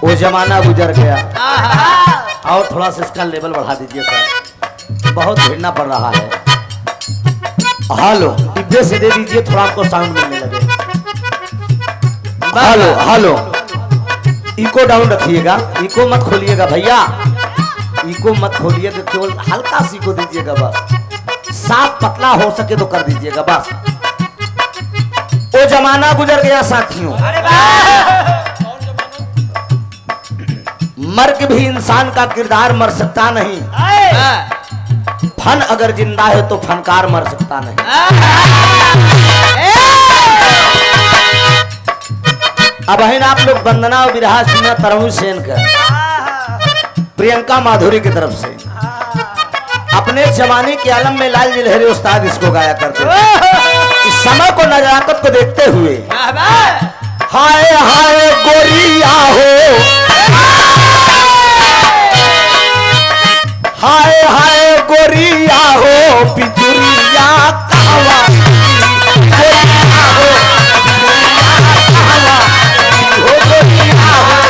वो जमाना गुजर गया। और थोड़ा सा इसका लेवल बढ़ा दीजिए सर, बहुत भिड़ना पड़ रहा है। हेलो डिब्बे से दे दीजिए, थोड़ा आपको साउंड मिलने लगे। हेलो हेलो, इको डाउन रखिएगा, इको मत खोलिएगा भैया, इको मत खोलिएगा, केवल हल्का सी इको दीजिएगा बस, साफ पतला हो सके तो कर दीजिएगा बस। वो जमाना गुजर गया साथियों, मर के भी इंसान का किरदार मर सकता नहीं, फन अगर जिंदा है तो फनकार मर सकता नहीं। अब है आप लोग वंदना और विरहा सुना तरुण सेन का, प्रियंका माधुरी की तरफ से। अपने जमाने के आलम में लाल जी लहरी उस्ताद इसको गाया करते थे। इस समय को नजाकत को देखते हुए, हाय हाय गोरिया हो, हाय हाय गोरिया हो, पिजुरिया कहवा, गोरिया हो, कहवा, हो गोरिया हो।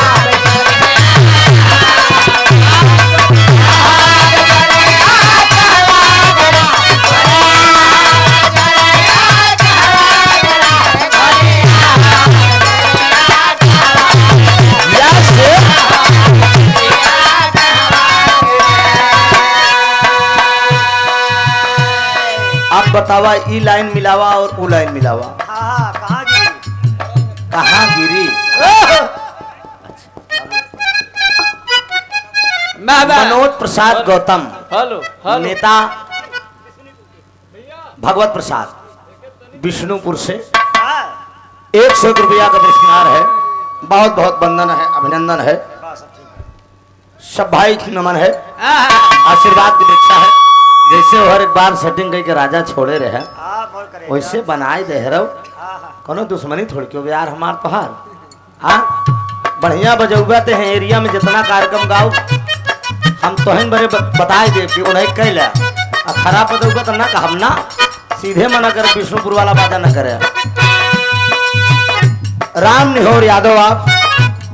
आप बतावा, ई लाइन मिलावा और ऊ लाइन मिलावा, कहाँ गिरी? मनोज प्रसाद गौतम, नेता भगवत प्रसाद, विष्णुपुर से 100 रुपया का पुरस्कार है। बहुत बहुत वंदन है, अभिनंदन है, सब भाई की नमन है, आशीर्वाद की अपेक्षा है। जैसे हर एक बार सेटिंग करके राजा छोड़े रहे वैसे बनाए दे रहो, कोनो दुश्मनी थोड़ी क्यों यार हमार पहाड़। हाँ बढ़िया बजौबते हैं एरिया में, जितना कार्यक्रम गाओ हम तो हैं बड़े बताए दे कि उन्हें कैला, खराब बजौबा तो ना हम ना सीधे मना करे, विष्णुपुर वाला बाजा न करे। राम निहोर यादव आप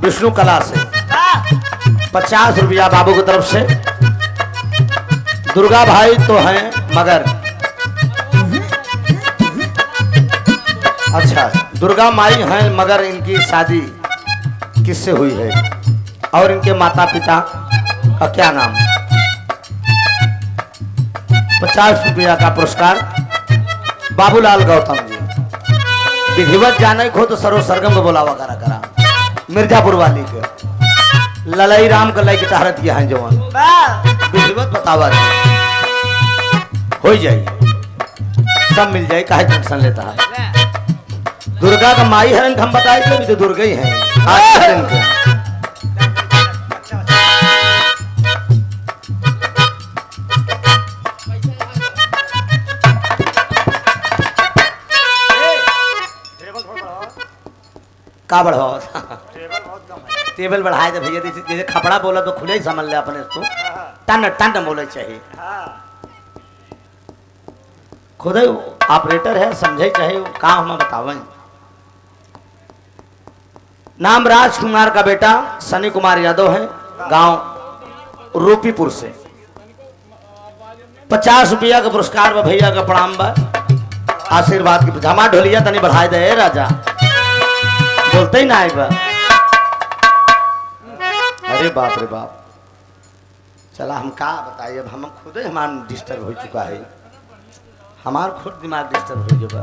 विष्णु कला से 50 रुपया बाबू की तरफ से। दुर्गा भाई तो हैं मगर, अच्छा दुर्गा माई हैं मगर इनकी शादी किससे हुई है और इनके माता पिता का क्या नाम? 50 रुपया का पुरस्कार बाबूलाल गौतम जी। विधिवत जाने को तो सरो सरगम को बोलावा करा करा, मिर्जापुर वाली के ललाई राम का लाइक टहरत किया है जवान, विधिवत बतावा हो जाए, सब मिल जाए, काहे टेंशन लेता है। दुर्गा का माई है हम बताए थे, तो दुर्गा ही है आज के दिन के। का बढ़ाओ टेबल बढ़ाए थे भैया, जैसे खपड़ा बोला तो खुले ही समझ ले अपने तो, टन टन बोले चाहिए। खुद ही ऑपरेटर है, समझे चाहिए काम हमें बतावें। नाम राजकुमार का बेटा सनी कुमार यादव है, गांव रूपीपुर से। 50 रुपया का पुरस्कार बा भैया का प्रणाम बा, आशीर्वाद की जमा ढोलिया तनी बढ़ाए दे राजा, बोलते ही ना आए बा। अरे बाप रे बाप, चला हम का बताइए, अब हम खुद ही हमारा डिस्टर्ब हो चुका है, हमार खुद दिमाग डिस्टर्ब हो चुका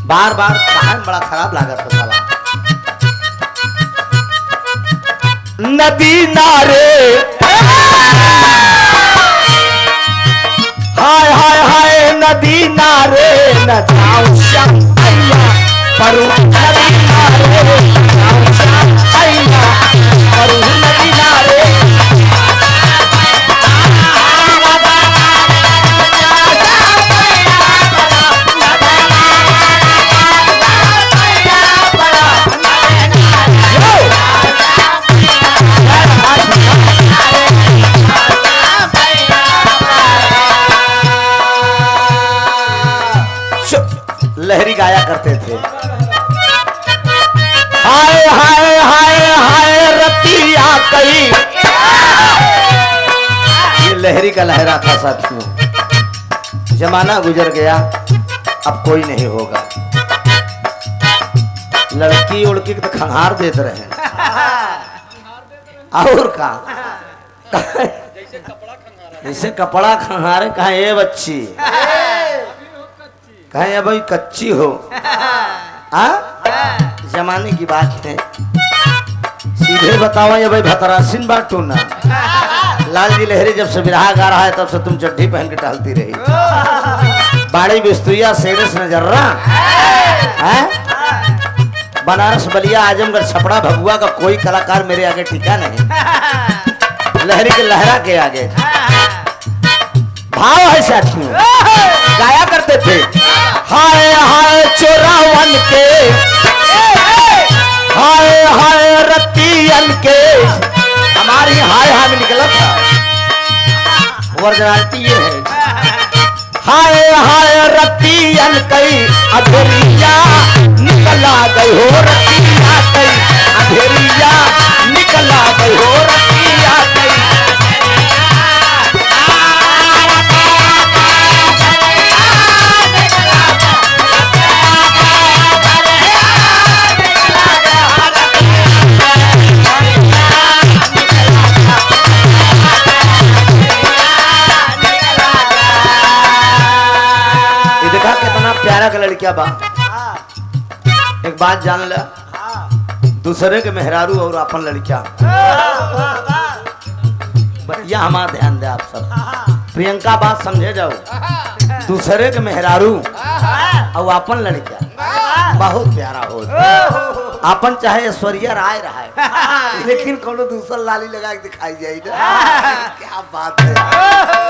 बार बार, कहां बड़ा खराब लागत है साला। नदी नारे हाय हाय हाय, नदी नारे न जाऊं श्याम भैया परू, नदी नारे जाऊं श्याम भैया परू, नदी नारे। लहरी गाया करते थे, हाय हाय हाय हाय रति कई। ये लहरी का लहरा था साथियों। जमाना गुजर गया, अब कोई नहीं होगा। लड़की उड़की तो खंगार देते रहे और का जैसे कपड़ा खंगारे कहे ये बच्ची कहे ये भाई कच्ची हो। जमाने की बात है। सीधे बताओ ये भाई भतरासिन बाटू ना। लाल जी लहरी जब से बिरहा गा रहा है तब से तुम चड्ढी पहन के टहलती रही। बाड़ी बिस्तुया सेरस नजर्रा है। बनारस बलिया आजमगढ़ छपड़ा भगुआ का कोई कलाकार मेरे आगे टिका नहीं। लहरी के लहरा के आगे भाव है साथियों। गाया करते थे हाय हाय चोरावन के, हाय हाय रतियन के। हमारी हाय हाय में निकला था वर्जनालिटी ये है। हाय हाय रतियन कई अधेरिया निकला गई हो। रतिया कई अधेरिया निकला गई हो। रतिया कई प्यारा का लड़किया बा। एक बात जान ल, दूसरे के मेहरारू और अपन लड़किया बढ़िया हमारा ध्यान दे आप सब। प्रियंका बात समझे जाओ। दूसरे के मेहरारू और अपन लड़किया बहुत प्यारा हो। अपन चाहे ऐश्वर्या राय रहा है लेकिन कोनो दूसरा लाली लगा के दिखाई जाए ना। क्या बात है।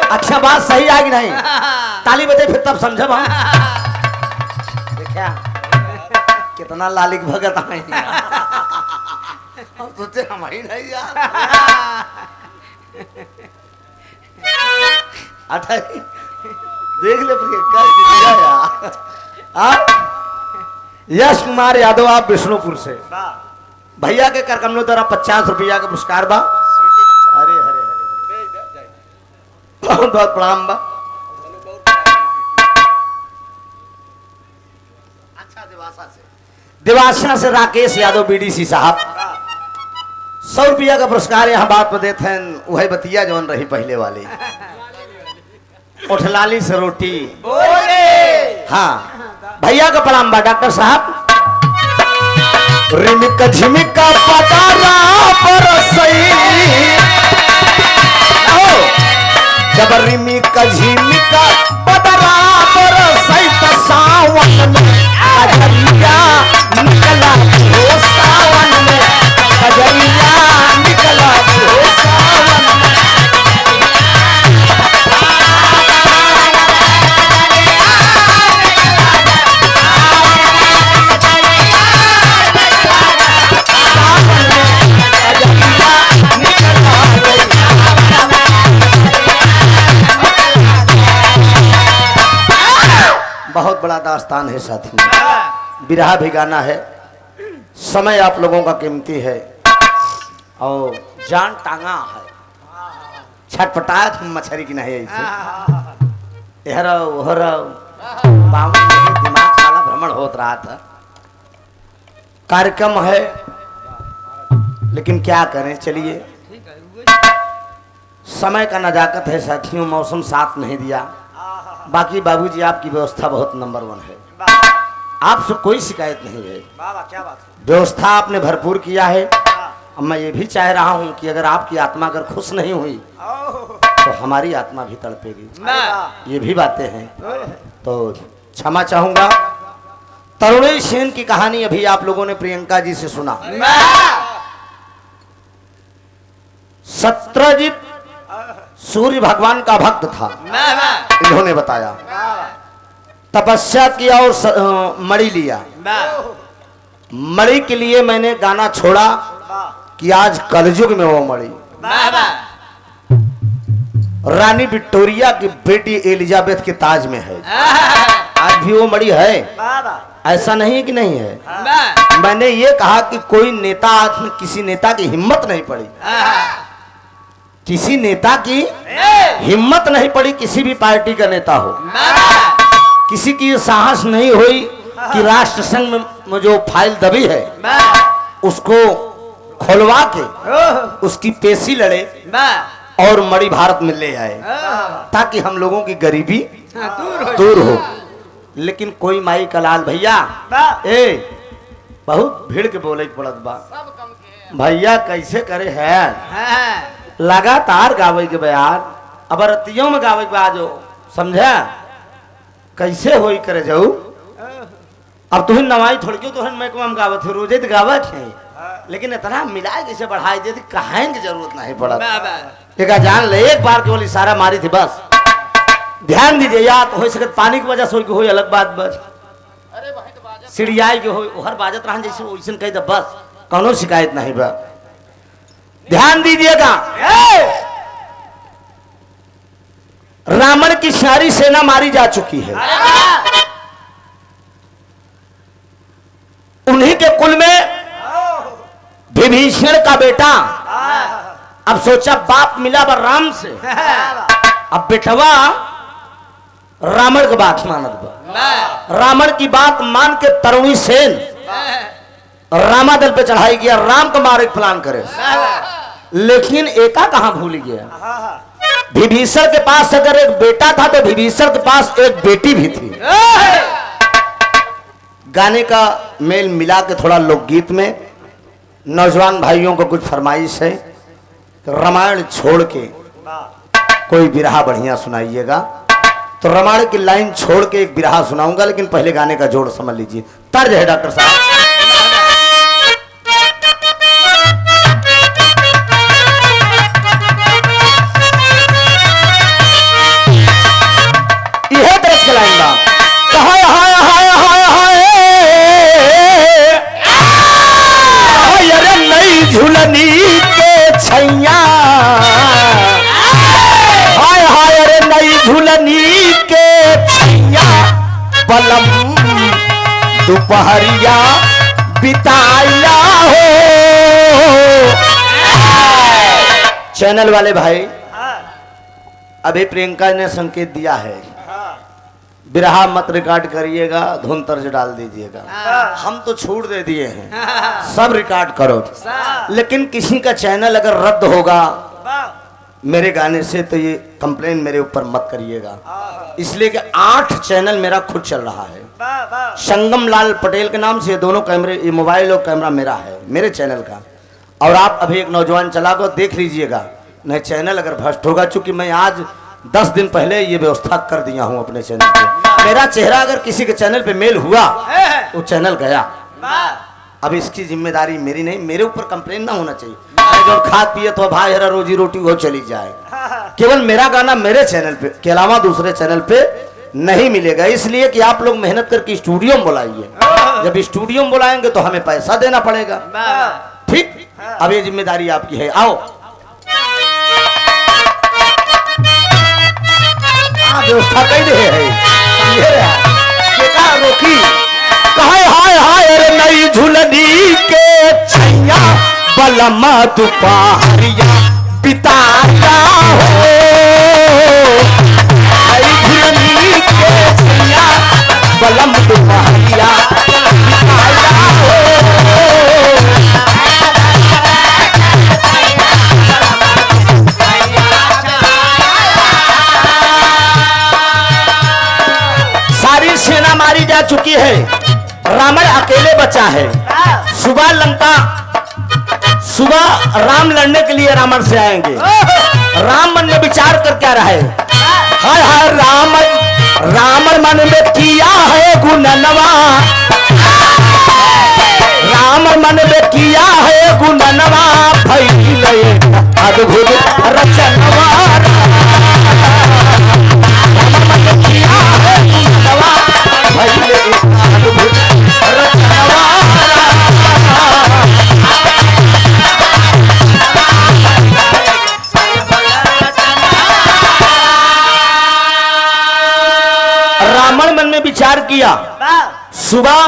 अच्छा बात सही आएगी नहीं ताली बजे फिर तब समझब हम। क्या कितना लालिक भगत है। हम सोचे हम ही नहीं यार। अच्छा देख ले प्रियंका यार। यश कुमार यादव आप विष्णुपुर से भैया के कर कमलों द्वारा 50 रुपया का पुरस्कार बा। अरे हरे हरे बहुत बहुत प्रणाम बा। देवासना से राकेश यादव बीडीसी साहब 100 रुपया का पुरस्कार यहाँ बात पर देते हैं। वही बतिया जवन रही पहले वाली उठलाली से रोटी। हाँ भैया का प्रणाम बा डॉक्टर साहब। रिमिका झिमिका पतारा पर सही जब रिमिका झिमिका पतारा पर सही तो सावन में कजरिया निकला हो। सावन में कजरिया निकला हो। सावन में बहुत बड़ा दास्तान है साथी। बिरहा भी गाना है। समय आप लोगों का कीमती है और जान टांगा है। छटपटाया तुम मछली की नहीं ऐसे दिमाग सारा भ्रमण होत रहा था। कार्यक्रम है लेकिन क्या करें चलिए। समय का नजाकत है साथियों। मौसम साथ नहीं दिया। बाकी बाबूजी आपकी व्यवस्था बहुत नंबर 1 है। आपसे कोई शिकायत नहीं है। क्या बात है। व्यवस्था आपने भरपूर किया है। अब मैं ये भी चाह रहा हूँ कि अगर आपकी आत्मा अगर खुश नहीं हुई तो हमारी आत्मा भी तड़पेगी। ये भी बातें हैं तो क्षमा चाहूंगा। तरुणी सेन की कहानी अभी आप लोगों ने प्रियंका जी से सुना। सत्यजीत सूर्य भगवान का भक्त था। इन्होंने बताया तपस्या किया और मणि लिया। मणि के लिए मैंने गाना छोड़ा कि आज कलयुग में वो मणि रानी विक्टोरिया की बेटी एलिजाबेथ के ताज में है। आज भी वो मणि है। ऐसा नहीं है कि नहीं है। मैंने ये कहा कि कोई नेता आज में किसी नेता की हिम्मत नहीं पड़ी, किसी नेता की हिम्मत नहीं पड़ी, किसी भी पार्टी का नेता हो, किसी की साहस नहीं हुई कि राष्ट्र संघ में जो फाइल दबी है उसको खोलवा के उसकी पेशी लड़े और मणि भारत में ले आए ताकि हम लोगों की गरीबी दूर हो। लेकिन कोई माई का लाल भैया ए बहुत भीड़ के बोले पड़त बा भैया कैसे करे है लगातार गावे के बयान अब रतियों में गावे के आज समझा कैसे होई करे जाऊ। अब तुहन नवाई थोड़ी क्यों तुहन मैं कम गावत है रोजे तो गावत है लेकिन इतना मिलाए कैसे बढ़ाई दे कहां की जरूरत नहीं पड़ा। एक जान ले एक बार केवल इशारा मारी थी बस ध्यान दीजिए या तो हो सके पानी की वजह से हो अलग बात बस सीढ़ियाई के हो हर बाजत रहा जैसे वैसे कही बस कौनो शिकायत नहीं बा। ध्यान दीजिएगा रावण की सारी सेना मारी जा चुकी है, उन्हीं के कुल में विभीषण का बेटा अब सोचा बाप मिला बा राम से, अब बेटवा रावण की बात मानत बा, रावण की बात मान के तरुणी सेन रामादल पे चढ़ाई गया राम को मारे प्लान करे, लेकिन एका कहां भूल गया विभीषण के पास अगर एक बेटा था तो विभीषण के पास एक बेटी भी थी। गाने का मेल मिला के थोड़ा लोकगीत में नौजवान भाइयों को कुछ फरमाइश है रामायण छोड़ के कोई बिरहा बढ़िया सुनाइएगा तो रामायण की लाइन छोड़ के एक बिरहा सुनाऊंगा लेकिन पहले गाने का जोड़ समझ लीजिए। तर्ज है डॉक्टर साहब यह तरस के लाइन बा हाय हाय हाय हाय हाय अरे नई झुलनी के छैया हाय हाय अरे नई झुलनी के छैया पलम दोपहरिया बिताया हो। चैनल वाले भाई अभी प्रियंका ने संकेत दिया है बिरहा मत रिकॉर्ड करिएगा धुन तर्ज डाल दीजिएगा, हम तो छूट दे दिए हैं सब रिकॉर्ड करो, लेकिन किसी का चैनल अगर रद्द होगा मेरे गाने से तो ये कंप्लेन मेरे ऊपर मत करिएगा, इसलिए कि 8 चैनल मेरा खुद चल रहा है संगम लाल पटेल के नाम से, दोनों कैमरे ये मोबाइल और कैमरा मेरा है मेरे चैनल का, और आप अभी एक नौजवान चला को देख लीजिएगा नहीं चैनल अगर भ्रष्ट होगा, चूंकि मैं आज 10 दिन पहले ये व्यवस्था कर दिया हूं अपने चैनल पे, मेरा चेहरा अगर किसी के चैनल पे मेल हुआ वो चैनल गया, अब इसकी जिम्मेदारी मेरी नहीं, मेरे ऊपर कंप्लेन ना होना चाहिए, जो खा पिए तो भाई हरा रोजी रोटी वो चली जाए, केवल मेरा गाना मेरे चैनल पे के अलावा दूसरे चैनल पे नहीं मिलेगा, इसलिए कि आप लोग मेहनत करके स्टूडियो में बुलाइए, जब स्टूडियो में बुलाएंगे तो हमें पैसा देना पड़ेगा, ठीक। अब ये जिम्मेदारी आपकी है, आओ व्यवस्था कई दे है रोकी हाय हाय हाय अरे नई झुलनी के छैया बलमा दोपहरिया बिताया हो, नई झुलनी के छैया बलम दोपहरिया बिताया हो। सेना मारी जा चुकी है, रावण अकेले बचा है, सुबह राम लड़ने के लिए रावण से आएंगे, राम मन में विचार कर क्या रहे हाय हाय रावण मन में किया है गुणनवा, रावण मन में किया है गुणनवा फैले अद्भुत रचनवा, रावण मन में किया है गुणनवा फैले अद्भुत रचनवा। रावण मन में विचार किया सुबह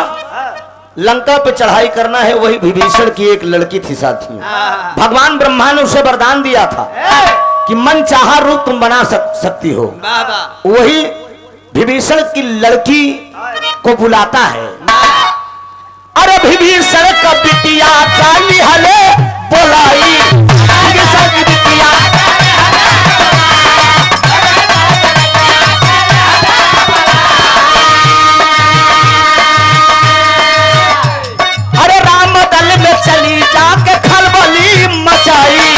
लंका पे चढ़ाई करना है, वही विभीषण की एक लड़की थी साथी। भगवान ब्रह्मा ने उसे वरदान दिया था कि मन चाहा रूप तुम बना सकती हो। वही विभीषण की लड़की को बुलाता है। अरे विभीषण का बिटिया काली हले बोलाई, विभीषण की बिटिया अरे राम दल में चली जाके खलबली मचाई,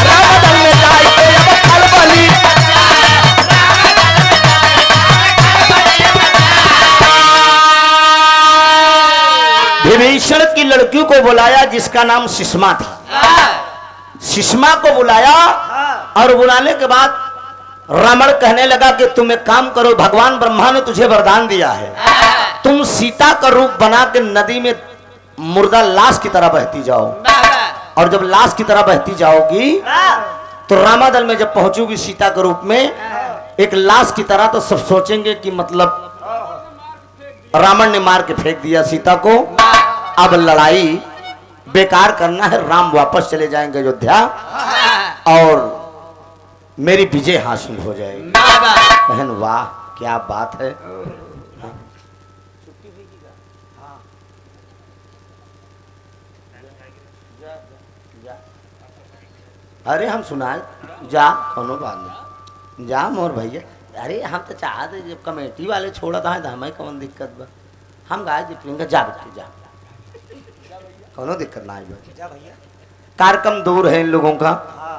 राम दल में जाके अब खलबली विभीषण की लड़की को बुलाया जिसका नाम सुषमा था। सुषमा को बुलाया और बुलाने के बाद रावण कहने लगा कि तुम एक काम करो, भगवान ब्रह्मा ने तुझे वरदान दिया है, तुम सीता का रूप बना के नदी में मुर्दा लाश की तरह बहती जाओ, और जब लाश की तरह बहती जाओगी तो रामादल में जब पहुंचोगी सीता के रूप में एक लाश की तरह, तो सब सोचेंगे कि मतलब रावण ने मार के फेंक दिया सीता को, अब लड़ाई बेकार करना है, राम वापस चले जाएंगे अयोध्या और मेरी विजय हासिल हो जाएगी। बहन वाह क्या बात है। अरे हम सुनाए जा, कोनो बात नहीं, जा मोर भैया। अरे हम तो चाहते जब कमेटी वाले छोड़ा था तो हमें कौन दिक्कत बा, हम गाय जितेंगे, जा बेटे जा, कोनो दिक्कत ना है भैया। कार्यक्रम दूर है इन लोगों का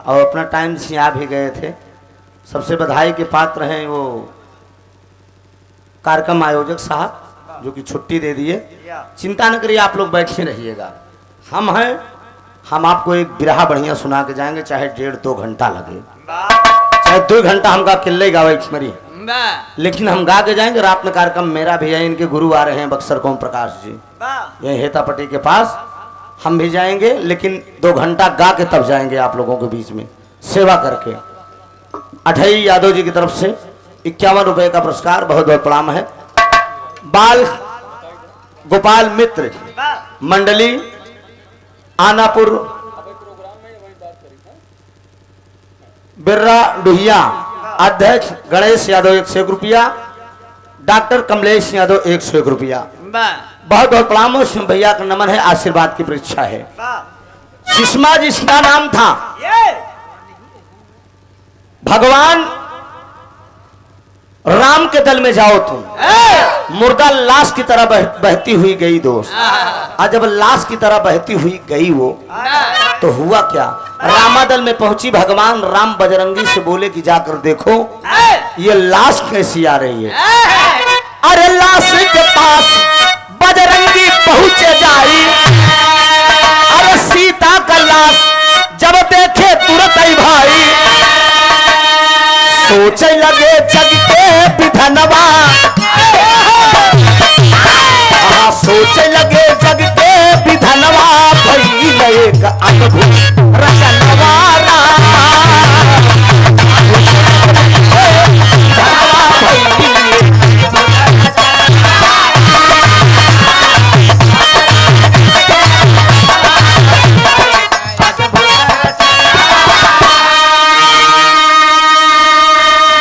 और अपना टाइम से यहाँ भी गए थे। सबसे बधाई के पात्र हैं वो कार्यक्रम आयोजक साहब जो कि छुट्टी दे दिए। चिंता न करिए, आप लोग बैठे रहिएगा, हम हैं, हम आपको एक बिरहा बढ़िया सुना के जाएंगे, चाहे 1.5-2 घंटा लगे, चाहे 2 घंटा हम गा किल्ले गावे मरी, लेकिन हम गा के जाएंगे। रात में कार्यक्रम मेरा भी है, इनके गुरु आ रहे हैं बक्सर ओम प्रकाश जी, यही हेतापट्टी के पास, हम भी जाएंगे, लेकिन 2 घंटा गा के तब जाएंगे आप लोगों के बीच में सेवा करके। अठई यादव जी की तरफ से 51 रुपए का पुरस्कार, बहुत बहुत प्रणाम है। बाल गोपाल मित्र मंडली आनापुर बिर्रा डुहिया, अध्यक्ष गणेश यादव 101 रुपया, डॉक्टर कमलेश यादव 101 रुपया। बहुत बहुत प्रणाम हो, भैया का नमन है, आशीर्वाद की परीक्षा है। सुषमा जिसका नाम था, भगवान राम के दल में जाओ तुम, मुर्दा लाश की तरह बहती हुई गई दोस्त। आज जब लाश की तरह बहती हुई गई वो, तो हुआ क्या, रामादल में पहुंची, भगवान राम बजरंगी से बोले कि जाकर देखो ये लाश कैसी आ रही है। अरे लाश के पास बजरंगी पहुंचे जाई, अरे सीता का लाश जब देखे तुरंत ही भाई, सोचे लगे जग के विधनवा, सोचे लगे जग के विधनवा, भई एक अद्भुत रचनवा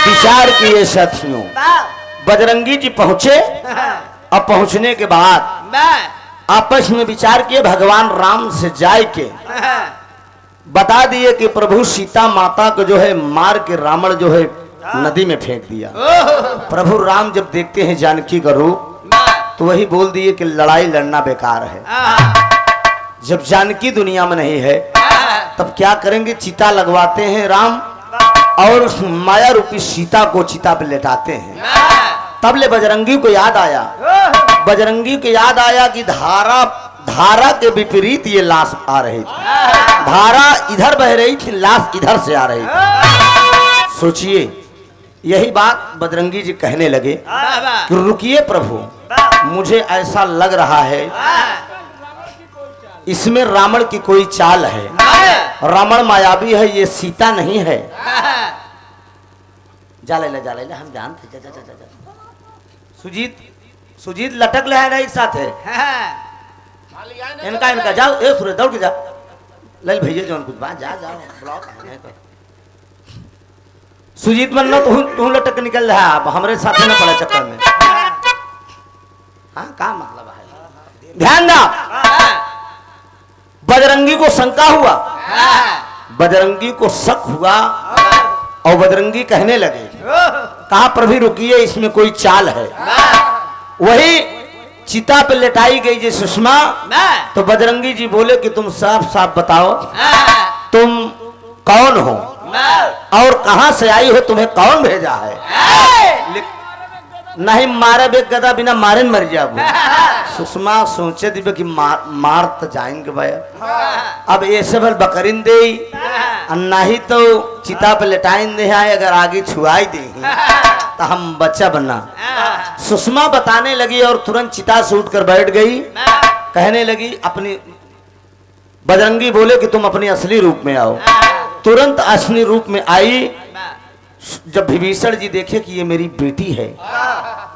विचार किए साथियों। बजरंगी जी पहुंचे, अब पहुंचने के बाद आपस में विचार किए, भगवान राम से जाए के बता दिए कि प्रभु सीता माता को जो है मार के रावण जो है नदी में फेंक दिया। प्रभु राम जब देखते हैं जानकी का रूप, तो वही बोल दिए कि लड़ाई लड़ना बेकार है, जब जानकी दुनिया में नहीं है तब क्या करेंगे, चिता लगवाते हैं राम और उस माया रूपी सीता को चिता पे लेटाते हैं। तब ले बजरंगी को याद आया, बजरंगी को याद आया कि धारा के विपरीत ये लाश आ रही थी, धारा इधर बह रही थी, लाश इधर से आ रही थी। सोचिए, यही बात बजरंगी जी कहने लगे कि रुकिए प्रभु, मुझे ऐसा लग रहा है इसमें रावण की कोई चाल है, रावण मायावी है, ये सीता नहीं है। जा ले हम जानते। सुजीत सुजीत लटक ले है ना एक साथ है इनका जाओ ए सूरज दौड़ के जा लल भैया जौन कुछ बात जा जाओ ब्लॉक है तो सुजीत बनना तू लटक निकल रहा अब हमारे साथ ना पड़ा चक्कर में हाँ का मतलब है ध्यान दा बजरंगी को शंका हुआ बजरंगी को शक हुआ और बजरंगी कहने लगे कहा प्रभु रुकिए इसमें कोई चाल है वही चिता पे लेटाई गई जी सुषमा तो बजरंगी जी बोले कि तुम साफ साफ बताओ तुम कौन हो और कहां से आई हो तुम्हें कौन भेजा है नहीं मारे बे गदा बिना मारे मर जाओ सुषमा सोचे दिबे कि मार तो जाएंगे भैया अब ऐसे भल बकरीन दे नहीं तो चिता पे लेटाइन दे आए अगर आगे छुआई दे तो हम बच्चा बनना सुषमा बताने लगी और तुरंत चिता से उठकर बैठ गई कहने लगी अपनी बजरंगी बोले कि तुम अपने असली रूप में आओ तुरंत असली रूप में आई जब विभीषण जी देखे कि ये मेरी बेटी है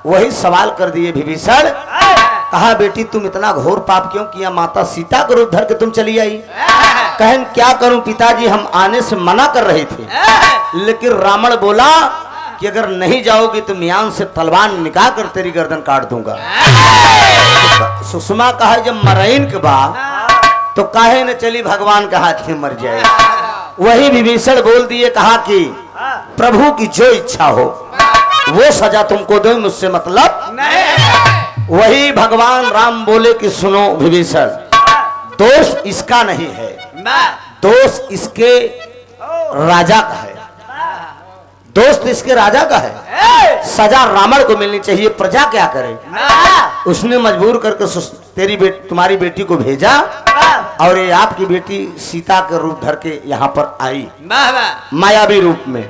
वही सवाल कर दिए विभीषण कहा बेटी तुम इतना घोर पाप क्यों किया माता सीता को रूप धर के तुम चली आई कहन क्या करूं पिताजी हम आने से मना कर रहे थे लेकिन रावण बोला कि अगर नहीं जाओगी तो म्यान से तलवार निकाल कर तेरी गर्दन काट दूंगा सुषमा कहा जब मरइन के बाद तो काहे न चली भगवान के हाथ में मर जाए वही विभीषण बोल दिए कहा कि प्रभु की जो इच्छा हो वो सजा तुमको दो मुझसे मतलब नहीं। वही भगवान राम बोले कि सुनो विभीषण दोष इसका नहीं है दोष इसके राजा का है दोस्त इसके राजा का है सजा रावण को मिलनी चाहिए प्रजा क्या करे उसने मजबूर करके तुम्हारी बेटी को भेजा और ये आपकी बेटी सीता के रूप धर के यहाँ पर आई मायावी रूप में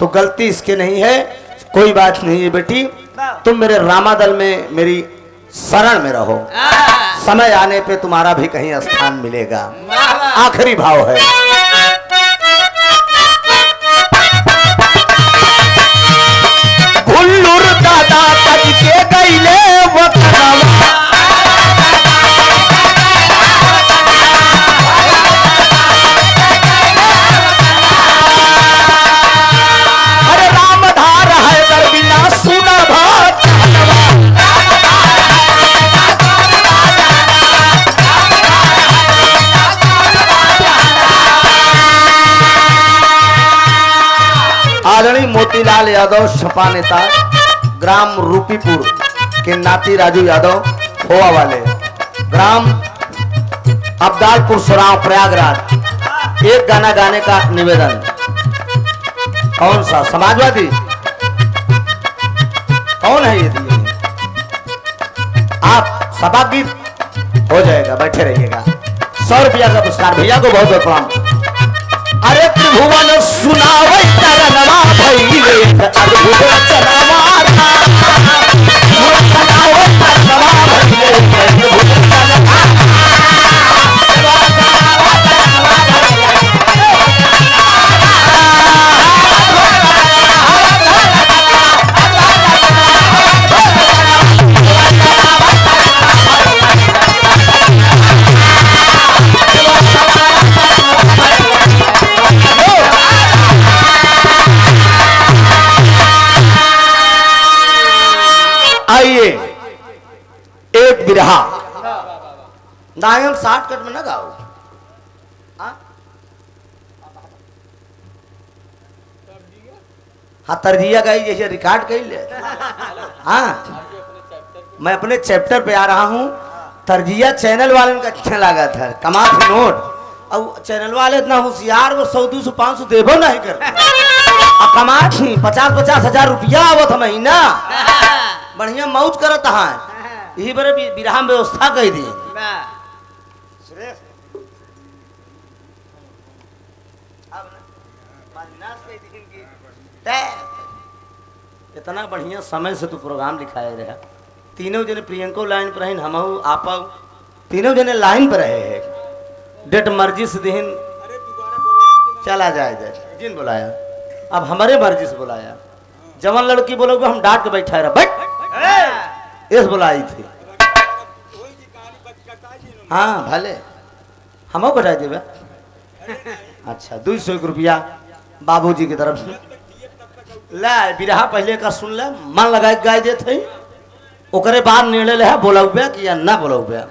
तो गलती इसके नहीं है कोई बात नहीं है बेटी तुम मेरे रामादल में मेरी शरण में रहो समय आने पे तुम्हारा भी कहीं स्थान मिलेगा आखिरी भाव है हुल्लुर दादा तज के गईले अरे रामधार है कर बिना सुना भात आदरणीय मोतीलाल यादव सपा नेता ग्राम रूपीपुर के नाती राजू यादव खोवा वाले ग्राम अब्दालपुर सराव प्रयागराज एक गाना गाने का निवेदन कौन सा समाजवादी कौन है ये दिए आप सभा गीत हो जाएगा बैठे रहिएगा 100 रुपया का पुरस्कार भैया को बहुत बहुत प्रणाम अरे त्रिभुवन सुनावे तरनवा भइले अद्भुत रचनावा सुनावे तरनवा भइले अद्भुत रचनावा आइए एक बिरहा नायम 60 कट में ना गाओ हाँ तरजिया गाई जैसे रिकॉर्ड कर ले हाँ मैं अपने चैप्टर पे आ रहा हूँ तरजिया चैनल वाले का अच्छा लगा था कमा नोट अब चैनल वाले इतना होशियार वो 100 200 500 देवो नहीं करते कमा 50-50 हजार रुपया आवत महीना बढ़िया मौज करत है यही बड़े विराह में व्यवस्था कह दी इतना बढ़िया समय से तू प्रोग्राम लिखाए रहा तीनों जने प्रियंको लाइन पर रहे हम आप तीनों जने लाइन पर रहे हैं डेट मर्जी से दिन चला जाए जिन बुलाया अब हमारे मर्जी से बुलाया जवान लड़की बोलोगे हम डांट के बैठा रहा बैठ इस बुलाई थी। हाँ भले हम कटा देवे। अच्छा 200 रुपया बाबूजी की तरफ से ले बिरहा पहले का सुन ले मन लगा गाय देते ओकरे बाद निर्णय ले बोला कि या ना बोला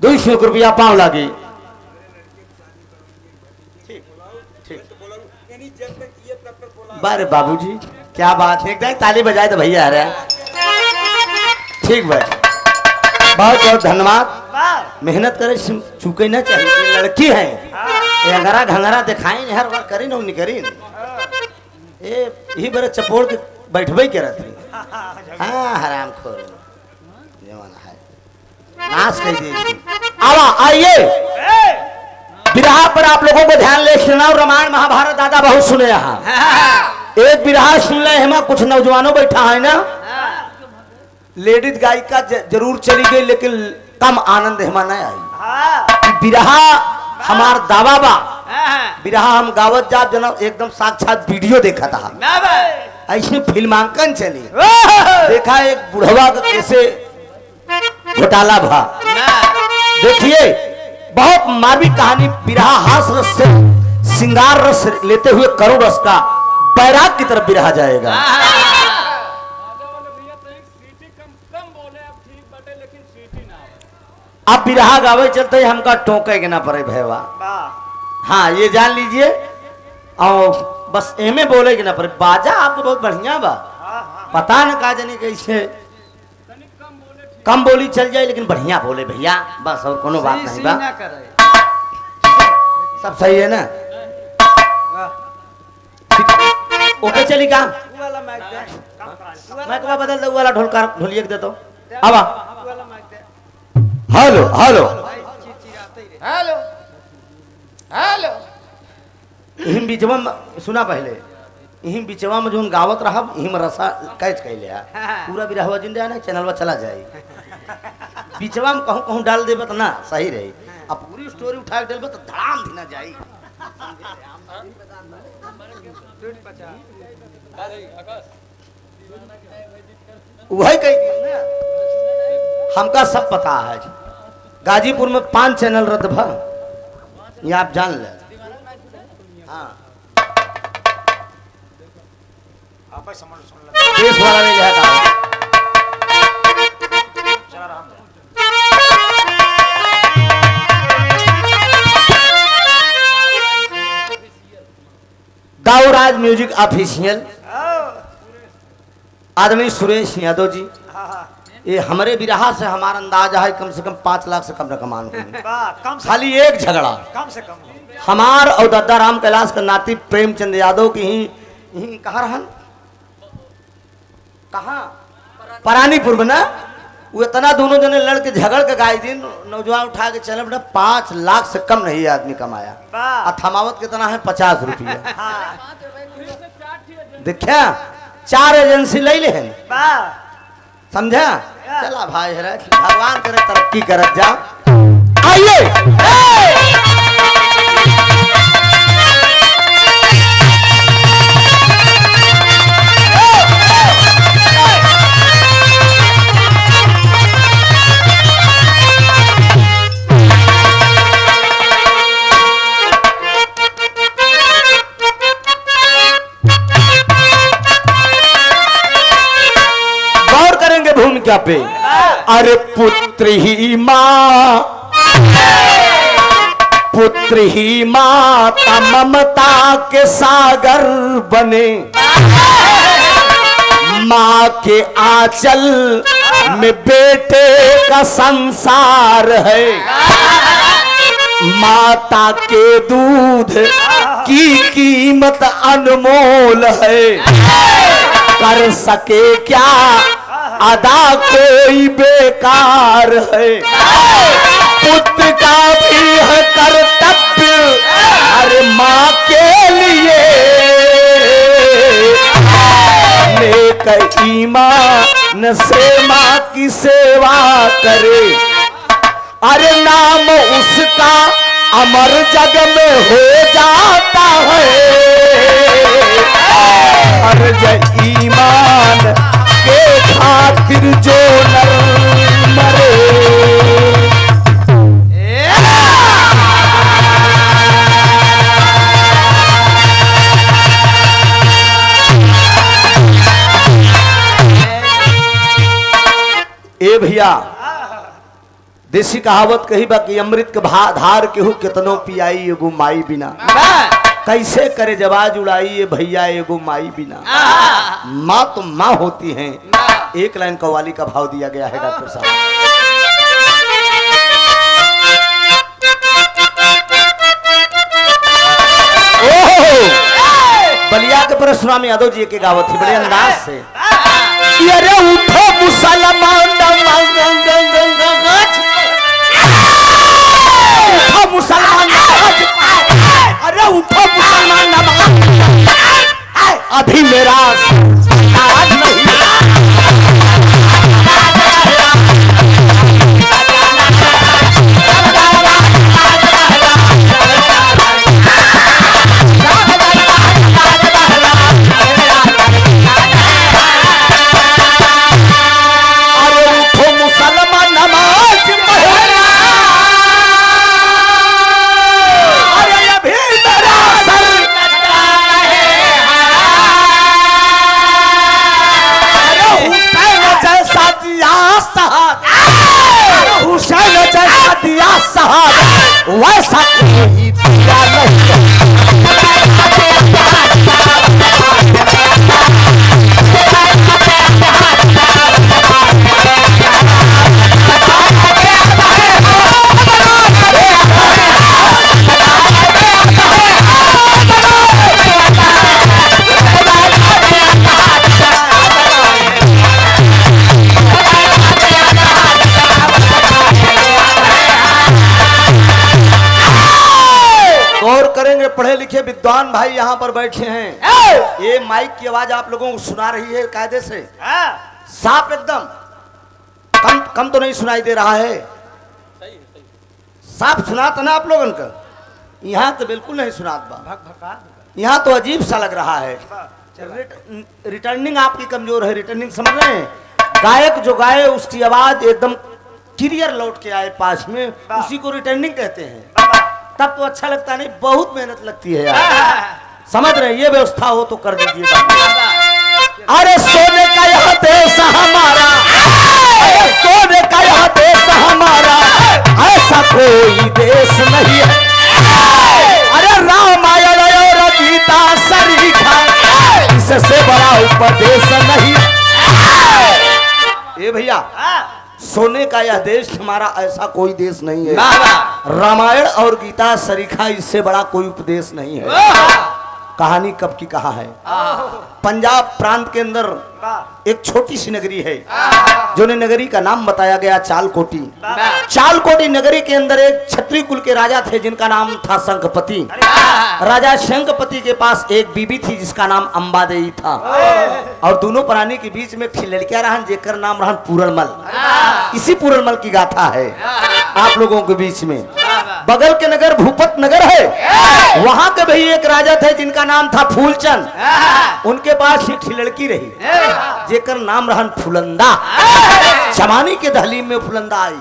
200 रुपया पाँव लागी। बारे बाबूजी क्या बात है एकदम ताली बजाए तो भैया आ रहा है। ठीक भाई बहुत बहुत धन्यवाद। मेहनत करे चूके ना चाहिए लड़की है ये अंगरा घंगरा दिखाई नहीं हर बार करी ना करी ये यही बड़े चपोड़ के बैठबे के रहती। हाँ हराम खोर है नाश कर दी। आवा आइए बिरहा पर आप लोगों को ध्यान ले सुना। रामायण महाभारत दादा बहुत सुने यहाँ एक बिरहा सुन ले हम कुछ नौजवानों बैठा है ना लेडीज गायिका जरूर चली गई लेकिन कम आनंद हमा नहीं आई। बिरहा हमार दावा बा बिरहा हम गावत जात जना एकदम साक्षात वीडियो देखा था ऐसे फिल्मांकन चली देखा एक बुढ़वा का कैसे घोटाला भा। देखिए बहुत मार्मिक कहानी बिरहा हास रस से श्रृंगार रस लेते हुए करोड़ रस का बैराग की तरफ बिरहा जाएगा। अब बिरहा गावे चलते हमका टोके के ना पड़े भैया। हाँ ये जान लीजिए और बस एमे बोले के ना पड़े। बाजा आपको बहुत बढ़िया बा पता न का जानी कैसे कम बोली चल जाए लेकिन बढ़िया बोले भैया बस और कोनो बात नहीं बा। सब सही है ना ओके चली का मैं कब बदल दो वाला ढोलिया दे दो। अब हेलो हेलो हेलो हेलो इहिम बिचवा सुना पहले इहिम बिचवा में जोन गावत रहा इहिम रसा कैच कैले पूरा बिरहवा जिंदा नहीं चैनलवा चला जाए बिचवा में कहूँ कहूँ डाल देबे तो ना सही रही अब पूरी स्टोरी उठा के डालबे तो धड़ाम भी ना जाई। वही कही हमका सब पता है गाजीपुर में 5 चैनल रद्द भा ये आप जान ले। हाँ देश वाला ने लिया था दाऊराज म्यूजिक ऑफिशियल आदमी सुरेश यादव जी ये हमारे बिरहा से हमारा अंदाजा है कम से कम 5 लाख से कम रकमान खाली एक झगड़ा कम से कम हमार और दादा राम कैलाश का नाती प्रेमचंद यादव की ही कहा रहन कहा परानीपुर में ना वो इतना दोनों जने लड़के झगड़ के गाय दिन नौजवान उठा के चले बेटा 5 लाख से कम नहीं आदमी कमाया और थमावत कितना है 50 रुपया। देखा 4 एजेंसी ले ले समझा चला भाई भगवान करे तरक्की करत जा। आइए भूमिका पे अरे पुत्र ही माता ममता के सागर बने माँ के आंचल में बेटे का संसार है माता के दूध की कीमत अनमोल है कर सके क्या अदा कोई बेकार है पुत्र का भी है कर्तव्य अरे माँ के लिए नेक ईमान से माँ की सेवा करे अरे नाम उसका अमर जग में हो जाता है हर ईमान के खातिर जो नर मरे, ए भैया देसी कहावत कही बा कि अमृत के धार केहू कितनो पियाई एगो माई बिना, कैसे करे जवाज उड़ाई ये भैया एगो माई बिना। माँ तो माँ होती हैं। एक लाइन कव्वाली का भाव दिया गया है डॉक्टर साहब। बलिया के परशुराम यादव जी के गावत थी बड़े अंदाज से। अरे उठो मुसलमान, उठो मुसलमान, अरे उठो मुसलमान, अभी मेरा आज नहीं। वैसा कोई दिया नहीं। करेंगे पढ़े लिखे विद्वान भाई यहाँ पर बैठे हैं। ये माइक की आवाज आप लोगों को सुना रही है कायदे से, साफ एकदम, कम तो नहीं सुनाई दे रहा है? साफ सुनाता ना आप लोगों का? यहाँ तो बिल्कुल नहीं सुनात बा, यहाँ तो अजीब सा लग रहा है। रिटर्निंग आपकी कमजोर है। रिटर्निंग समझ रहे हैं? गायक जो गाए उसकी आवाज एकदम क्लियर लौट के आए पास में, उसी को रिटर्निंग कहते हैं। तब तो अच्छा लगता नहीं, बहुत मेहनत लगती है यार। समझ रहे हैं? ये व्यवस्था हो तो कर दीजिए। अरे सोने का यह देश हमारा, अरे सोने का यह देश हमारा, ऐसा कोई देश नहीं है। अरे रामायण और गीता सरीखा, इससे बड़ा उपदेश नहीं। ये भैया सोने का यह देश हमारा, ऐसा कोई देश नहीं है। रामायण और गीता सरीखा, इससे बड़ा कोई उपदेश नहीं है। कहानी कब की कहा है? पंजाब प्रांत के अंदर एक छोटी सी नगरी है, जो नगरी का नाम बताया गया चालकोटी। चालकोटी नगरी के अंदर एक क्षत्रिय कुल के राजा थे जिनका नाम था शंखपति। राजा शंखपति के पास एक बीबी थी जिसका नाम अंबादेवी था, और दोनों प्राणी के बीच में फिर लड़कियां रहन जेकर नाम रहन पूरणमल। इसी पूरणमल की गाथा है आप लोगों के बीच में। बगल के नगर भूपत नगर है, वहां के भी एक राजा थे जिनका नाम था फूलचंद। उनके पास एक लड़की रही जेकर नाम रहन फुलंदा। जमानी के दहलीम में फुलंदा आई।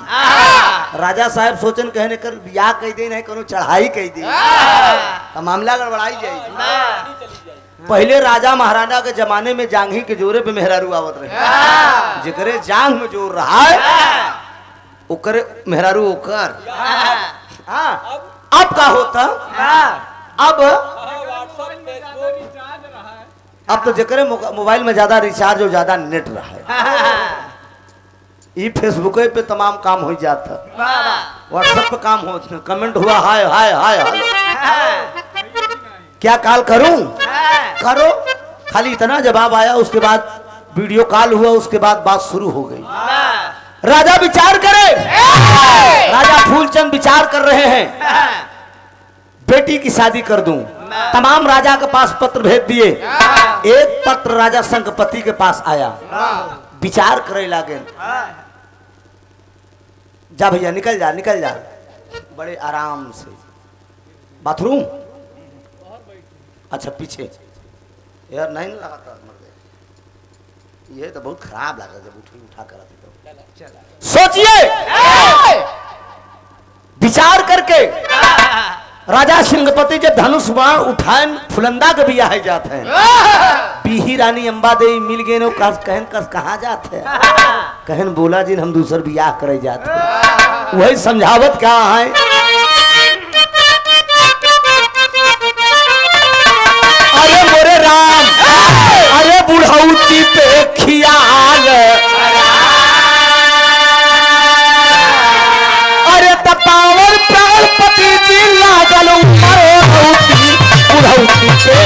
राजा साहब सोचन कहने कर बियाह कह दे नहीं कोनो चढ़ाई कह दे तो मामला गड़बड़ाई जाएगी। पहले राजा महाराजा के जमाने में जांघी के जोरे पे मेहरारू आवत रहे, जेकरे जांघ में जोर रहा है ओकरे मेहरारू ओकर। अब का होता? अब तो जकरे मोबाइल में ज्यादा रिचार्ज और ज्यादा नेट रहा है, ये फेसबुक पे तमाम काम हो जाता, व्हाट्सएप पे काम हो, कमेंट हुआ हाय हाय हाय हाय, क्या कॉल करूं? करो, खाली इतना जवाब आया, उसके बाद वीडियो कॉल हुआ, उसके बाद बात शुरू हो गई। राजा विचार करे, राजा फूलचंद विचार कर रहे हैं बेटी की शादी कर दूं। तमाम राजा के पास पत्र भेज दिए। एक पत्र राजा शंखपति के पास आया, विचार करे लागे, जा भैया निकल जा निकल जा, बड़े आराम से। बाथरूम अच्छा पीछे यार नहीं लगाता, ये तो बहुत खराब लगा जब उठा कर चला सोचिए विचार करके राजा सिंहपति जब धनुष बाण उठाए फुलंदा के बिया है जाते हैं पीही रानी अंबा देवी मिल गए नो कहन कस कहाँ जाते हैं कहन बोला जी हम दूसर बियाह करे जाते हैं वही समझावत क्या है अरे मोरे राम अरे बुढ़ौती पे खियाल अरे तपावर प्राणपति जी लागल बुढ़ौती पे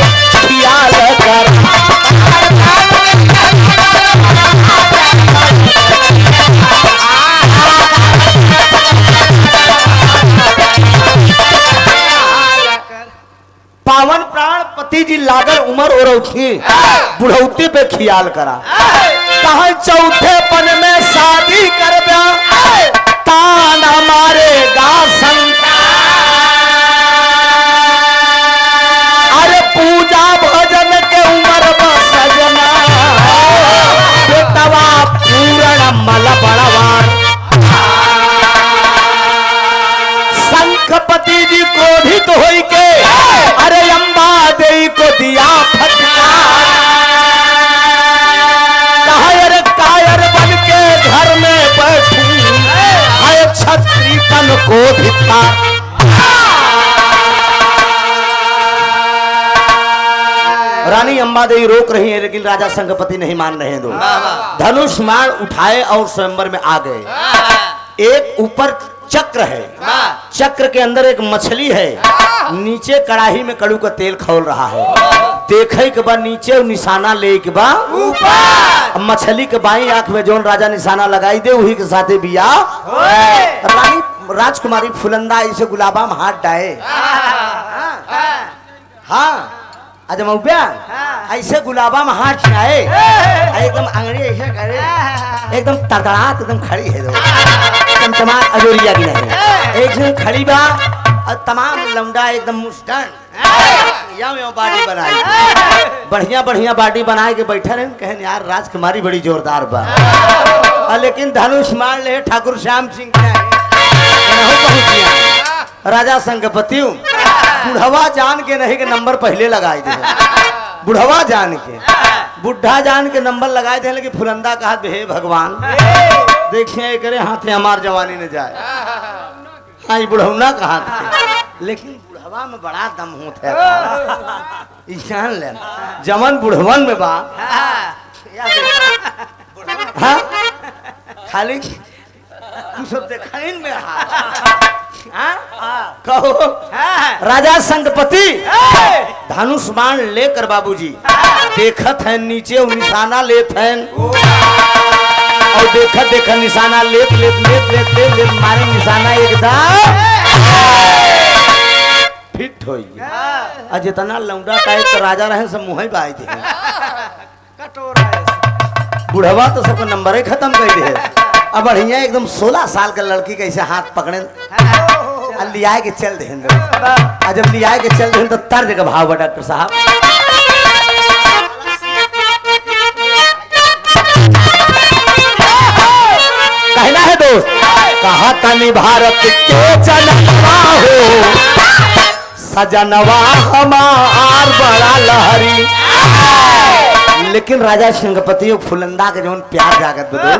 खियाल कर पावन प्राण पति जी लागल उमर और उठी बुढ़ौती पे खियाल करा कहा चौथे पन में शादी कर तान हमारे गासन अरे पूजा भजन के उमर सजना बेटवा पूर्ण मल बड़वान शंखपति जी क्रोधित होई के अरे अम्बा देवी को दिया फटकार कहा अरे कायर बन के घर में बैठू है छत्री तन को धिक्का रानी अम्बा देवी रोक रही है लेकिन राजा शंखपति नहीं मान रहे दो धनुष बाण उठाए और स्वयंवर में आ गए एक ऊपर चक्र है चक्र के अंदर एक मछली है नीचे कड़ाही में कड़ू का तेल खौल रहा है देखे के बाद नीचे निशाना ले के बाद ऊपर मछली के बाई आंख में जोन राजा निशाना लगाई दे वही के साथे बिया रानी राजकुमारी फुलंदा इसे गुलाबा में हाथ डाए हाँ आज मऊप्या ऐसे गुलाबा में हाथ डाए एकदम अंगड़ी ऐसे करे एकदम तड़तड़ात एकदम खड़ी है तमाम अजोरिया की नहीं एक खड़ी बा और तमाम लौंडा एकदम मुस्टन बाडी बनाई बढ़िया बढ़िया बाडी बनाए के बैठे रहे कहन यार राजकुमारी बड़ी जोरदार बा लेकिन धनुष मार ले ठाकुर श्याम सिंह राजा शंखपति बुढ़वा जान के नहीं के नंबर पहले लगाए दे बुढ़वा जान के बुढ़ा जान के नंबर लगाए थे लेकिन फुलंदा कहा हे भगवान देखिए करे हाथे हमार जवानी न जाए हाँ ये बुढ़ौना कहा थे लेकिन बुढ़वा में बड़ा दम होता है जान ले जमन बुढ़वन में बा हाँ खाली तू सब देखा में कहो राजा शंखपति धनुष बाण लेकर बाबूजी देखत है नीचे निशाना लेत है और देखत देखत निशाना लेत लेत लेत लेत लेत लेत मारे निशाना एकदम फिट हो गया जितना लौंडा टाइप का राजा रहे सब मुँह बाई दे बुढ़वा तो सबका नंबर ही खत्म कर दे अब बढ़िया एकदम 16 साल का लड़की कैसे हाथ पकड़े लिया के चल दे जब लिया के चल दे तो तर्ज का भाव डॉक्टर साहब कहना है दोस्त कहा तनी भारत के जनवा हो सजनवा हमार बड़ा लहरी लेकिन राजा शंखपति फुलंदा के जौन प्यार जागत बदो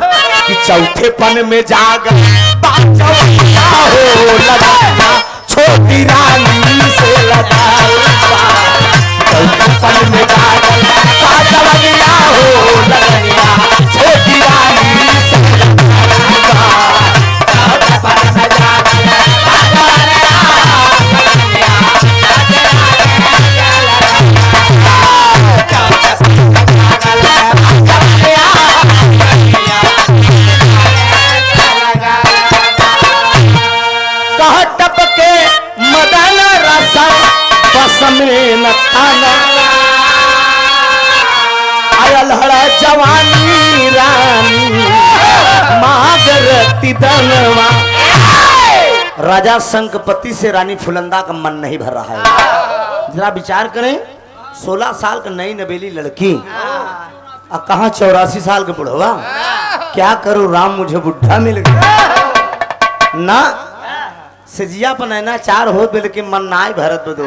कि चौथे पन में जाग हो लगा छोटी रानी से लगा चौथे पन में जाग हो लगा छोटी रानी से जवानी रानी मागरती दनवा राजा शंखपति से रानी फुलंदा का मन नहीं भर रहा है जरा विचार करें 16 साल का नई नवेली लड़की कहाँ 84 साल के बुढ़वा, क्या करूं राम मुझे बुढ़ा मिल गया ना। सजिया पनैना 4 हो लेकिन मन ना भरत बदो,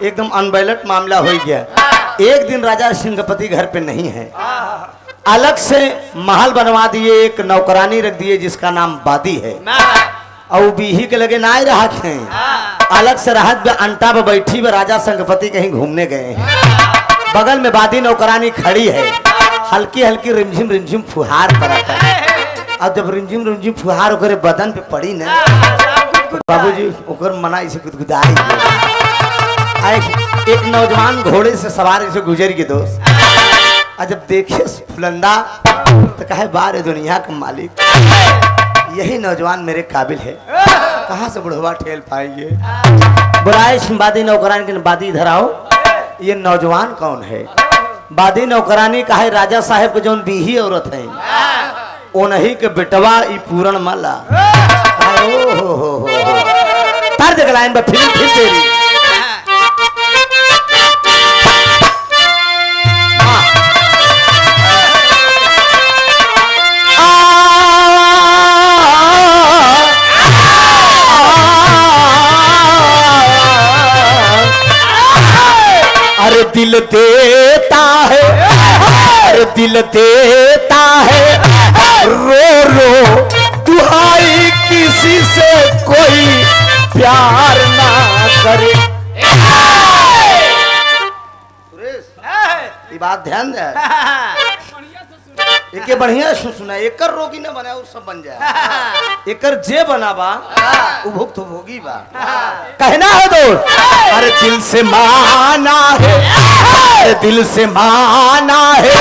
एकदम अनबैलेंस मामला हो गया। एक दिन राजा सिंहपति घर पे नहीं है, अलग से महल बनवा दिए, एक नौकरानी रख दिए जिसका नाम बादी है, और बीही के लगे ना रहा थे, अलग से राहत अंटा पे बैठी व राजा सिंहपति कहीं घूमने गए हैं। बगल में बादी नौकरानी खड़ी है, हल्की हल्की रिमझिम फुहार पड़ता है। अब जब रिमझिम फुहार ओकरे बदन पे पड़ी ना, बाबूजी ओकर मना इसे गुदगुदाई। एक नौजवान घोड़े से सवार से गुजर के दोस्त, और जब देखे फुलंदा तो कहे बारे दुनिया का मालिक, यही नौजवान मेरे काबिल है, कहाँ से बुढ़वा ठेल पाएंगे। बुलाए बादी नौकरानी के, बादी इधर आओ, ये नौजवान कौन है। बादी नौकरानी कहे राजा साहब के जो बीही औरत है उन्हीं के बेटवा ई पूरन माला। हो तार देख लाइन फिर तेरी अरे दिल देता है, अरे दिल देता है, रो रो दुहाई किसी से कोई प्यार ना करे। ये बात ध्यान दे, एक बढ़िया सुना, एकर रोगी न बना वो सब बन जाए, एकर जे बना बा उपभुक्त भोगी बा। कहना है दोस्त, अरे दिल से माना है, अरे दिल से माना है,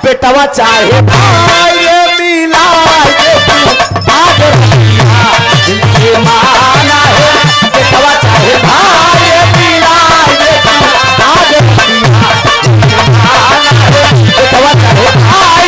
बेटवा चाहे भाई मिला दिल से माना है, बेटवा चाहे भाई मिला बेटवा चाहे भाई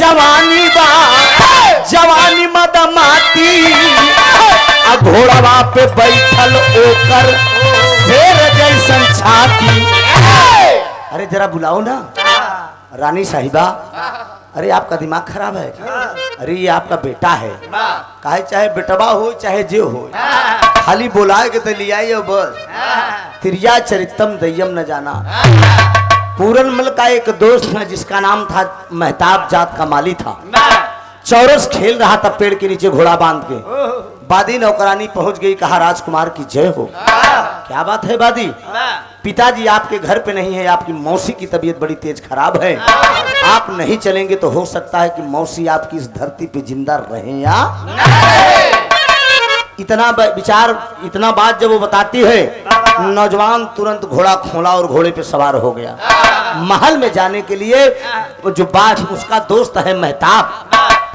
जवानी बा, जवानी मदमाती, घोड़वा पे बैठल ओकर शेर जैसन छाती। अरे जरा बुलाओ ना रानी साहिबा, अरे आपका दिमाग खराब है, अरे ये आपका बेटा है, काहे चाहे बेटवा हो चाहे जे हो, खाली बुलाए के तो लिया बस। तिरिया चरितम दय्यम न जाना। पूरनमल का एक दोस्त है जिसका नाम था मेहताब जात का माली था, चौरस खेल रहा था पेड़ के नीचे घोड़ा बांध के। बादी नौकरानी पहुंच गई, कहा राजकुमार की जय हो। क्या बात है बादी, पिताजी आपके घर पे नहीं है, आपकी मौसी की तबीयत बड़ी तेज खराब है, आप नहीं चलेंगे तो हो सकता है कि मौसी आपकी इस धरती पे जिंदा रहे या इतना विचार, इतना बात जब वो बताती है, नौजवान तुरंत घोड़ा खोला और घोड़े पे सवार हो गया। महल में जाने के लिए जो बात उसका दोस्त है मेहताब,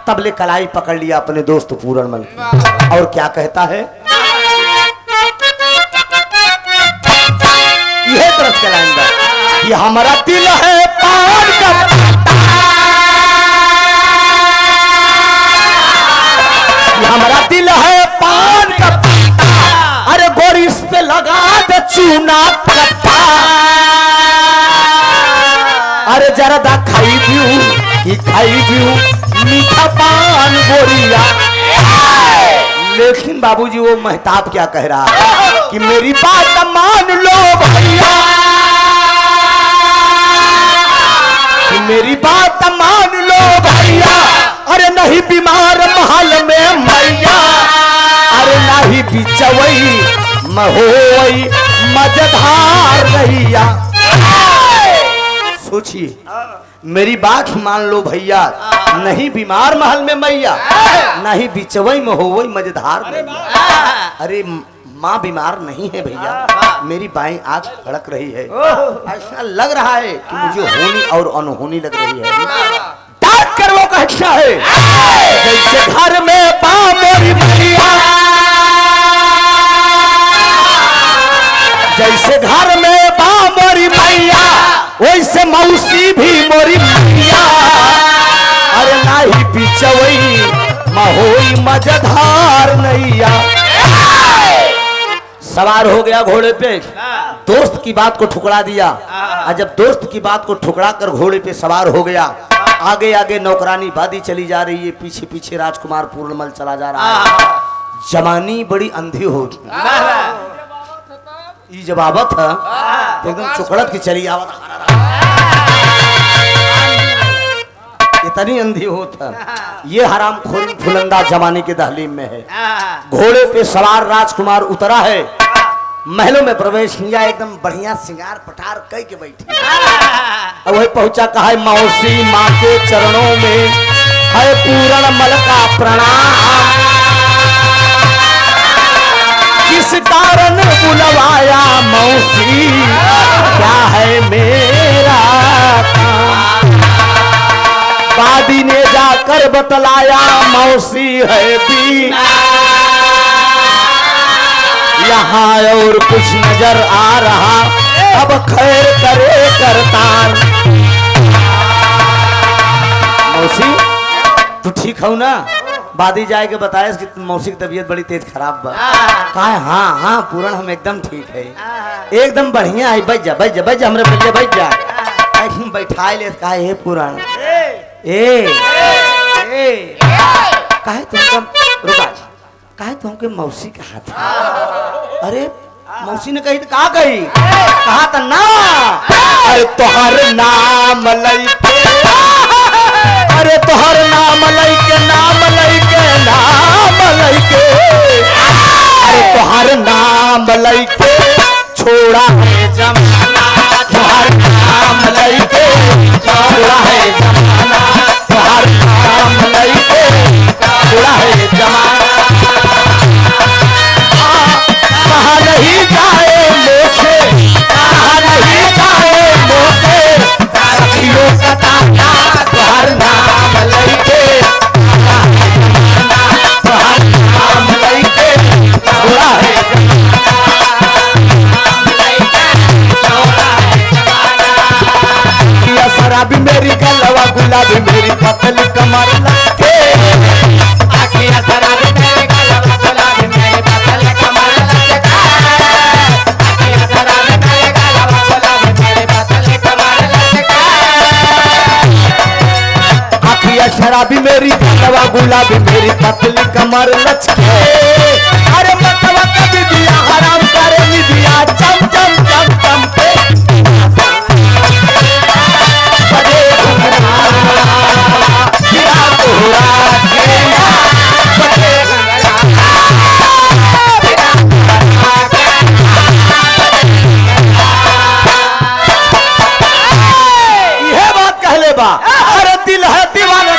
तबले कलाई पकड़ लिया अपने दोस्त पूरनमल की, और क्या कहता है, यह तरफ चलाएंगे कि हमारा दिल है पान का, हमारा दिल है पान का, अरे गोरी इस पे लगा दे चूना कट्टा, अरे जरा खाई भी मीठा पान गोरिया। लेकिन बाबूजी वो मेहताब क्या कह रहा है कि मेरी बात मान लो भैया, कि मेरी बात मान लो भैया, अरे नहीं बीमार महल में मैया, अरे नहीं बिचवई महोई मजधार रहिया। सोचिए, मेरी बात मान लो भैया, नहीं बीमार महल में मैया, नहीं बिचवई महोई मजधार रहिया। अरे माँ बीमार नहीं है भैया, मेरी बाएं आंख फड़क रही है, ऐसा लग रहा है कि मुझे होनी और अनहोनी लग रही है। कर वो कहता है जैसे घर में मोरी मैया, जैसे घर में मोरी मैया वैसे मौसी भी मोरी मैया। अरे नाही बिचवई महोई मजधार नैया। सवार हो गया घोड़े पे, दोस्त की बात को ठुकरा दिया। और जब दोस्त की बात को ठुकरा कर घोड़े पे सवार हो गया, आगे आगे नौकरानी बादी चली जा रही है, पीछे पीछे राजकुमार पूर्णमल चला जा रहा है। जवानी बड़ी अंधी हो जब आवत है तो एकदम चुकड़त की चली आवत, इतनी अंधी होता। ये हराम खोरी फुलंदा जमाने के दहलीम में है। घोड़े पे सवार राजकुमार उतरा है, महलों में प्रवेश किया, एकदम बढ़िया सिंगार पटार कई के बैठी। अब वही पहुंचा, कहा है मौसी माँ के चरणों में है पूर्णमल का प्रणाम, किस कारण बुलवाया मौसी, क्या है मेरा काम। बादी ने जाकर बतलाया मौसी है भी यहाँ और कुछ नजर आ रहा, अब खैर करे करतार। मौसी तू ठीक हो ना? बादी जाए के बताया कि मौसी की तबीयत बड़ी तेज खराब बा। कहा हाँ हाँ पूरण हम एकदम ठीक है, एकदम बढ़िया है। बैठ जा बैठ जा बैठ जा, हमरे पहले बैठ जा। बैठा ले, कहा हे पूरण काहे तुमको रुका, काहे तुमके मौसी कहा था? अरे मौसी ने कही तो कहा कही, कहा था ना अरे तोहर नाम लइके, अरे तोहर नाम लइके नाम लइके नाम लइके, अरे तोहर नाम लइके छोड़ा है जमाना, तोहर नाम लइके छोड़ा है जमाना, तोहर नाम लइके छोड़ा है जमाना। कहा नहीं जाए मोखे, कहा नहीं जाए मोखे, सखियों का ताना, तोहर नाम लइके छोड़ा है जमाना, तोहर नाम लइके छोड़ा है शराबी मेरी गलवा गुलाबी मेरी पतली कमर लगे, आखिया शराबी मेरी गलवा गुलाबी मेरी पतली कमर लगे, आखिया शराबी मेरी गलवा गुलाबी मेरी पतली कमर लगे, आखिया शराबी मेरी गलवा गुलाबी मेरी पतली कमर लचके। अरे मतवा कभी दिया हराम करे दिया चम चम चम चम पे अरे दिल है दीवाना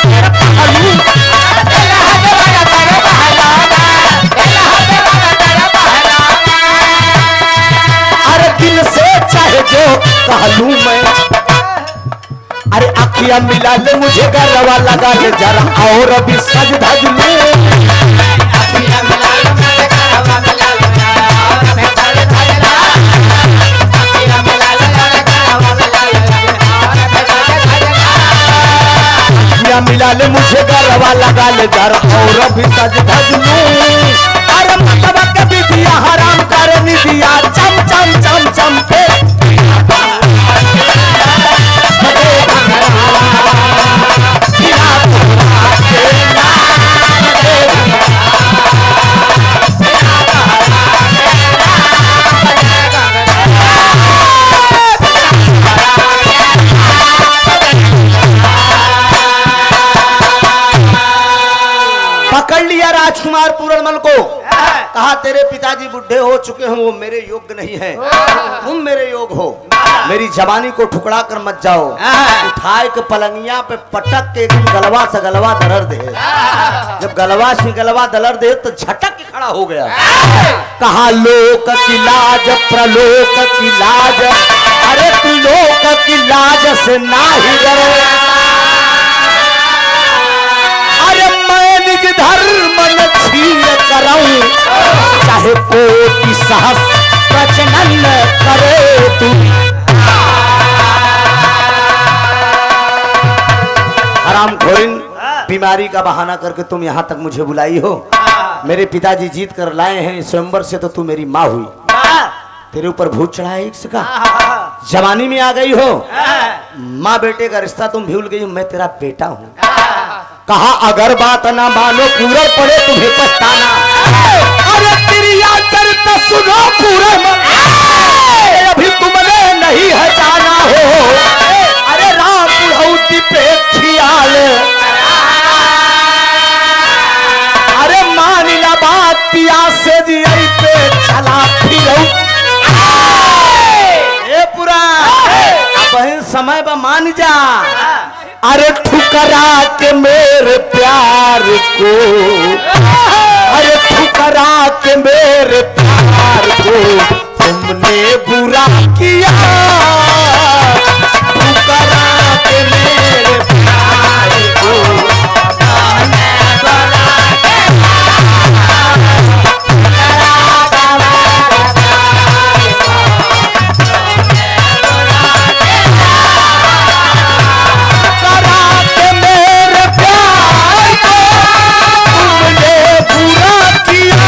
अरे दिल से चाहे जो कहलूं मैं, अरे आखियां मिला ले मुझे गरवा लगा ले जरा और अभी सज धज लूं, आखियां मिला ले मुझे गरवा लगा ले जरा और अभी सज धज लूं, आखियां मिला ले मुझे गरवा लगा ले जरा और अभी सज धज लूं, आखियां मिला ले मुझे गरवा लगा ले जरा और अभी सज धज लूं। अरे मतवा के भी दिया हराम करे नी दिया चम चम चम चम पे पकड़ लिया राजकुमार पूरणमल को, कहा तेरे पिताजी बुढ़े हो चुके हैं, वो मेरे योग्य नहीं है, तुम मेरे योग हो, मेरी जवानी को ठुकरा कर मत जाओ। उठाए के पलंगिया पे पटक के गलवा से गलवा दलर दे, जब गलवा से गलवा दलर दे तो झटक के खड़ा हो गया। कहा लोक की लाज प्रलोक की लाज, अरे तू लोक की लाज से ना ही डरे, कराऊं, चाहे कोटि सहस प्रजनन करे तू। हरामखोरिन, बीमारी का बहाना करके तुम यहाँ तक मुझे बुलाई हो। मेरे पिताजी जीत कर लाए हैं स्वयंवर से, तो तू मेरी माँ हुई। तेरे ऊपर भूत चढ़ा है इश्क का, जवानी में आ गई हो, माँ बेटे का रिश्ता तुम भूल गई हो। मैं तेरा बेटा हूँ। कहा अगर बात ना मानो पूरा पड़े तुम्हें पछताना। अरे क्रिया चरित सुनो पूरे अभी तुमने नहीं है जाना हो। अरे राम बुढ़ौती पे खियाल, अरे मान ला बात पिया से जी पे चला फिर पूरा बहन समय बा मान जा। अरे ठुकरा के मेरे प्यार को, अरे ठुकरा के मेरे प्यार को तुमने बुरा किया। ठुकरा के मेरे प्यार को तुमने बुरा किया।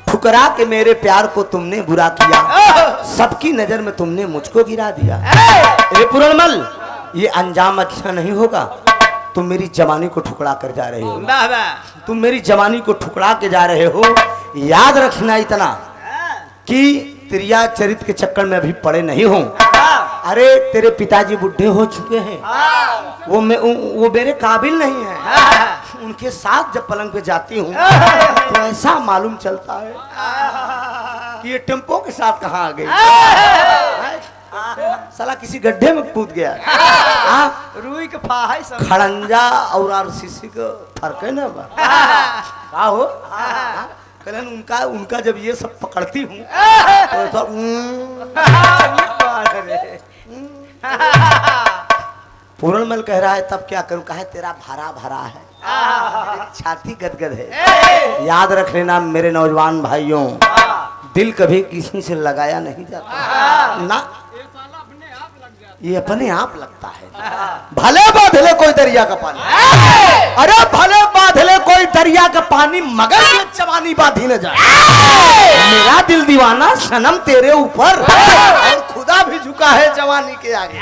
ठुकरा के मेरे प्यार को तुमने बुरा किया, सबकी नजर में तुमने मुझको गिरा दिया। ए पुरणमल, ये अंजाम अच्छा नहीं होगा। तुम मेरी जवानी को ठुकरा कर जा रहे हो। तुम मेरी जवानी को ठुकरा के जा रहे हो। याद रखना इतना कि क्रिया चरित्र के चक्कर में अभी पड़े नहीं हूं। अरे तेरे पिताजी बुढ़े हो चुके हैं, वो मेरे काबिल नहीं है। उनके साथ जब पलंग पे जाती हूँ तो ऐसा मालूम चलता है कि ये टेम्पो के साथ कहाँ आ गई। साला किसी गड्ढे में कूद गया। रुई के फाहा खड़ंजा और आरसीसी का फर्क है ना। का हो कलन उनका जब ये सब पकड़ती हूँ तो पूरणमल कह रहा है तब क्या करूं। कहा तेरा भरा भरा है, छाती गदगद है। याद रख लेना मेरे नौजवान भाइयों, दिल कभी किसी से लगाया नहीं जाता ना, ये अपने आप लगता है। भले बादले कोई दरिया का पानी, अरे भले बादले कोई दरिया का पानी, मगर ये जवानी बाधी न जाए। मेरा दिल दीवाना सनम तेरे ऊपर, और खुदा भी झुका है जवानी के आगे।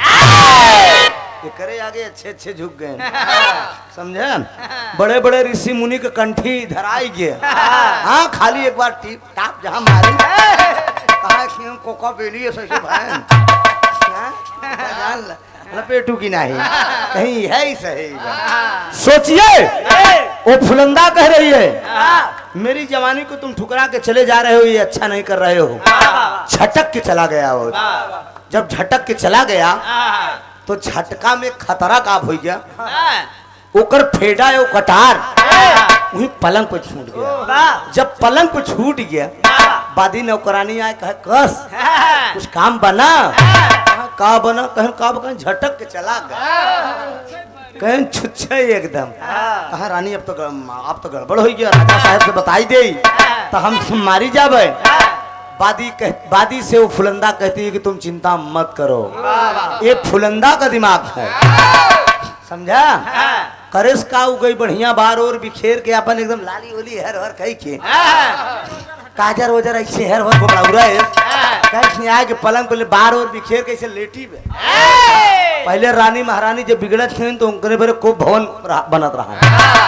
ये करे आगे अच्छे अच्छे झुक गए, समझे। बड़े बड़े ऋषि मुनि के कंठी धराई गए। हाँ खाली एक बार टीप टाप जहाँ मारी कहा कोका बेली है सही भाई लपेटू की नहीं कहीं है ही सही। सोचिए वो फुलंदा कह रही है मेरी जवानी को तुम ठुकरा के चले जा रहे हो, ये अच्छा नहीं कर रहे हो। झटक के चला गया वो। जब झटक के चला गया तो झटका में खतरा का हो गया। ओकर फेड़ा है कटार वही पलंग पे छूट गया। जब पलंग पे छूट गया बादी नौकरानी आए कहे कस कुछ काम बना। का बना कहें झटक के चला गया। कहें छुच्छे एकदम। कहा रानी अब तो गड़बड़ हो गया, राजा साहब से बताई दे तो हम मारी जाबे। बादी से वो फुलंदा कहती है कि तुम चिंता मत करो, ये फुलंदा का दिमाग है, समझा। करेस का गई बढ़िया बार और बिखेर के अपन एकदम लाली ओली हर हर कही के काजर वजर ऐसे हेर हो बड़ा उड़ा है कैसे आए के पलंग पे बार और बिखेर कैसे लेटी बे पहले रानी महारानी जब बिगड़त थे तो उनके बड़े कोप भवन बनत रहा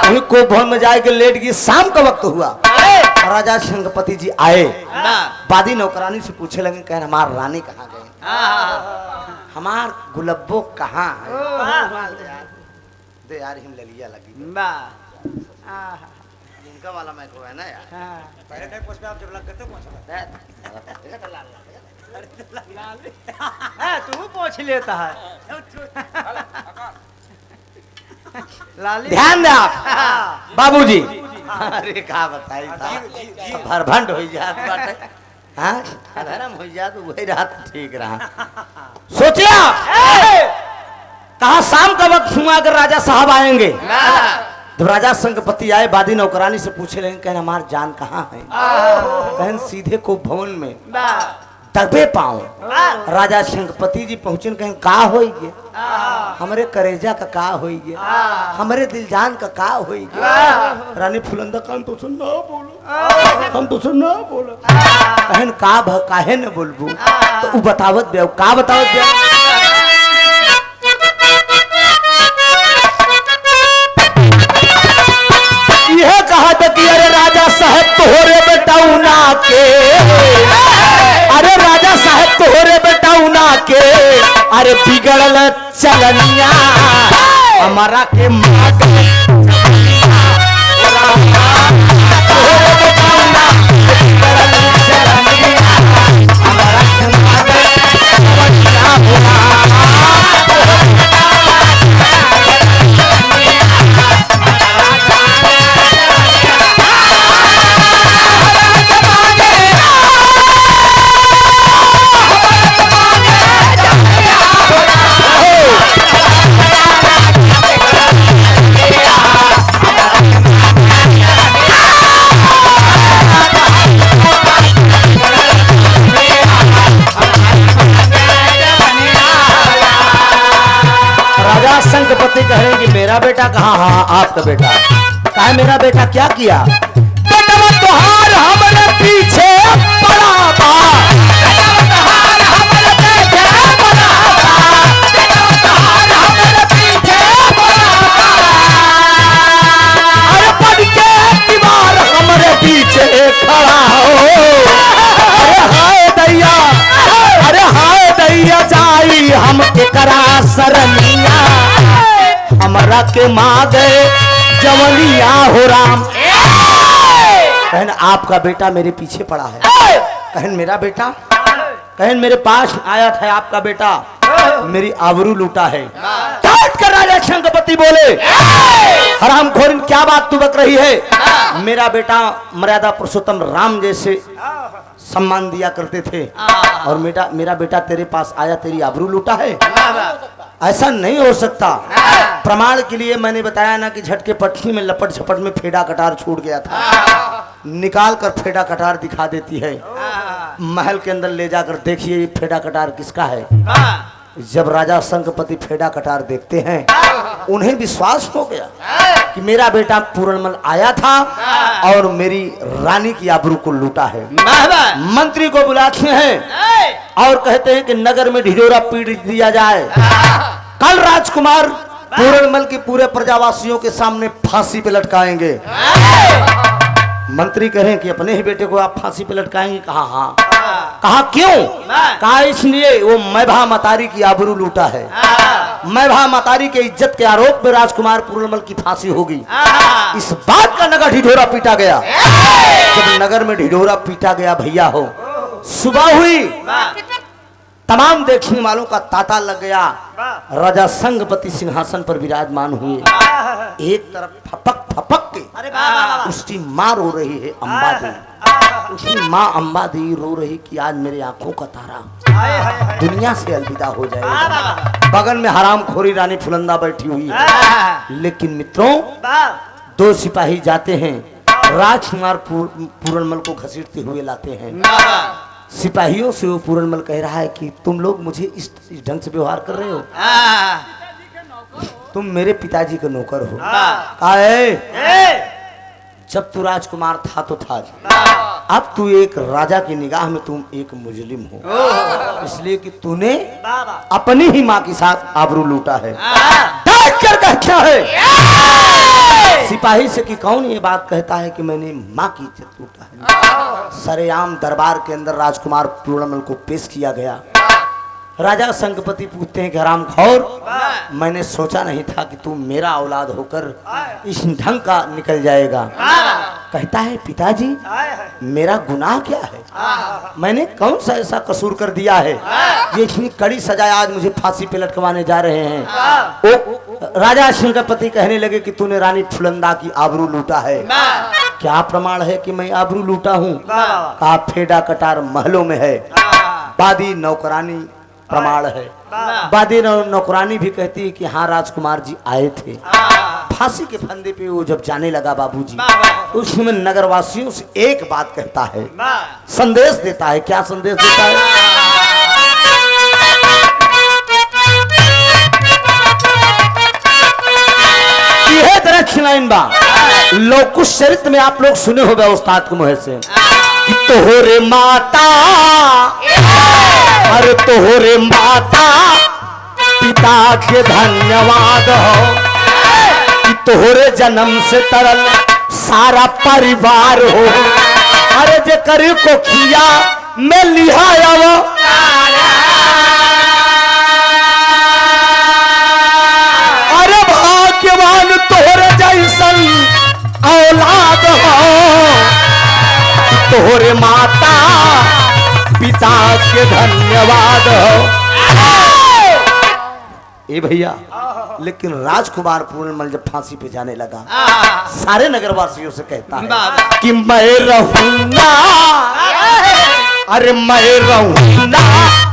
वही कोप भवन में जाके लेट गई शाम का वक्त हुआ राजा शंखपति जी आए बादी नौकरानी से पूछे लगे कह हमार रानी कहाँ गए हमार गुलब्बो कहाँ है दे यार हिम ललिया लगी इनका वाला मैं को है ना यार पहले कहीं पूछ आप जब लग गए तो तू पूछ लेता है लाली ध्यान दे आप बाबूजी अरे का बताई था भरभंड हो जात बाटे हां धर्म हो जात वही रात ठीक रहा सोचिए आप कहा शाम का वक्त हुआ अगर राजा साहब आएंगे जब राजा शंखपति आए बादी नौकरानी से पूछे लगे कहना हमार जान कहाँ है कहन सीधे को भवन में दबे पाओ राजा शंखपति जी पहुंचे कहें का होइगे हमरे करेजा का का होइगे हमरे दिल जान का का होइगे रानी फुलंदा कान तो सुन ना बोलो हम तो सुन ना बोलो कहन का काहे न बोलबू तो उ बतावत बे का बतावत बे यह कहा था कि अरे राजा साहब तोहरे बेटा उना के अरे राजा साहब तोहरे बेटा उना के अरे बिगड़ल चलनिया हमारा के माग शंखपति कहे कि मेरा बेटा कहाँ हाँ आपका बेटा कहा मेरा बेटा क्या किया बेटा तोहार हमारे पीछे पड़ा बा अरे पढ़ के दीवार हमारे पीछे खड़ा हो अरे हाय दैया जाई हम एकरा सरनिया हमरा के माँ गए जवनिया हो राम कहन आपका बेटा मेरे पीछे पड़ा है कहन मेरा बेटा कहन मेरे पास आया था आपका बेटा मेरी आबरू लूटा है काट कर राजा शंखपति बोले हराम खोरिन क्या बात तू बक रही है मेरा बेटा मर्यादा पुरुषोत्तम राम जैसे सम्मान दिया करते थे और मेरा बेटा तेरे पास आया तेरी आबरू लूटा है ऐसा नहीं हो सकता प्रमाण के लिए मैंने बताया ना कि झटके पट्टी में लपट झपट में फेड़ा कटार छूट गया था निकाल कर फेड़ा कटार दिखा देती है महल के अंदर ले जाकर देखिए ये फेड़ा कटार किसका है जब राजा शंखपति फेड़ा कटार देखते हैं उन्हें विश्वास हो गया कि मेरा बेटा पूरणमल आया था और मेरी रानी की आबरू को लूटा है मंत्री को बुलाते हैं और कहते हैं कि नगर में ढिढोरा पीट दिया जाए कल राजकुमार पूरणमल की पूरे प्रजावासियों के सामने फांसी पे लटकाएंगे मंत्री कहें कि अपने ही बेटे को आप फांसी पे लटकाएंगे कहा हाँ कहा क्यों कहा इसलिए वो मैभा मतारी की आबरू लूटा है मैभा मतारी के इज्जत के आरोप में राजकुमार पूरणमल की फांसी होगी इस बात का नगर ढिढोरा पीटा गया जब नगर में ढिढोरा पीटा गया भैया हो सुबह हुई तमाम देखने वालों का तांता लग गया राजा शंखपति सिंहासन पर विराजमान हुए एक तरफ फपक फपक के उसकी माँ रो रही है अम्बा देवी उसकी माँ अम्बा देवी रो रही कि आज मेरे आंखों का तारा दुनिया से अलविदा हो जाएगा बगल में हराम खोरी रानी फुलंदा बैठी हुई है लेकिन मित्रों दो सिपाही जाते हैं राजकुमार पूरणमल को घसीटते हुए लाते हैं सिपाहियों से वो पूरणमल कह रहा है कि तुम लोग मुझे इस ढंग से व्यवहार कर रहे हो तुम मेरे पिताजी का नौकर हो जब तू राजकुमार था तो था अब तू एक राजा की निगाह में तुम एक मुजरिम हो, इसलिए कि तूने अपनी ही माँ के साथ आबरू लूटा है। डांट कर कहता है सिपाही से कि कौन ये बात कहता है कि मैंने माँ की इज्जत लूटा है। सरेआम दरबार के अंदर राजकुमार पूर्णमल को पेश किया गया। राजा संगपति पूछते हैं कि हरामखोर, मैंने सोचा नहीं था कि तू मेरा औलाद होकर इस ढंग का निकल जाएगा। कहता है पिताजी मेरा गुनाह क्या है, मैंने कौन सा ऐसा कसूर कर दिया है, ये इतनी कड़ी सजा आज मुझे फांसी पे लटकवाने जा रहे हैं। ओ राजा संगपति कहने लगे कि तूने रानी फुलंदा की आबरू लूटा है। क्या प्रमाण है कि मैं आबरू लूटा हूँ? कहा फेडा कटार महलों में है, बादी नौकरानी प्रमाण है। बादी नौकरानी भी कहती है कि हाँ राजकुमार जी आए थे। फांसी के फंदे पे वो जब जाने लगा बाबूजी, उसमें नगरवासियों से एक बात कहता है, संदेश देता है। क्या संदेश देता है? यह दक्षिणाइन बा लोकुश चरित्र में आप लोग सुने हो उस्ताद के मुँह से कि तोहरे माता, अरे तोहरे माता पिता के धन्यवाद हो कि तोहरे जन्म से तरल सारा परिवार हो। अरे जे करी को किया मैं लिहाया वो, अरे भाग्यवान तोहरे जैसन औलाद हो। तोहरे माता पिता के धन्यवाद हो। ए भैया, लेकिन राजकुमार पूर्णमल जब फांसी पे जाने लगा, सारे नगरवासियों से कहता है कि मैं रहूंगा, अरे मैं रहूंगा,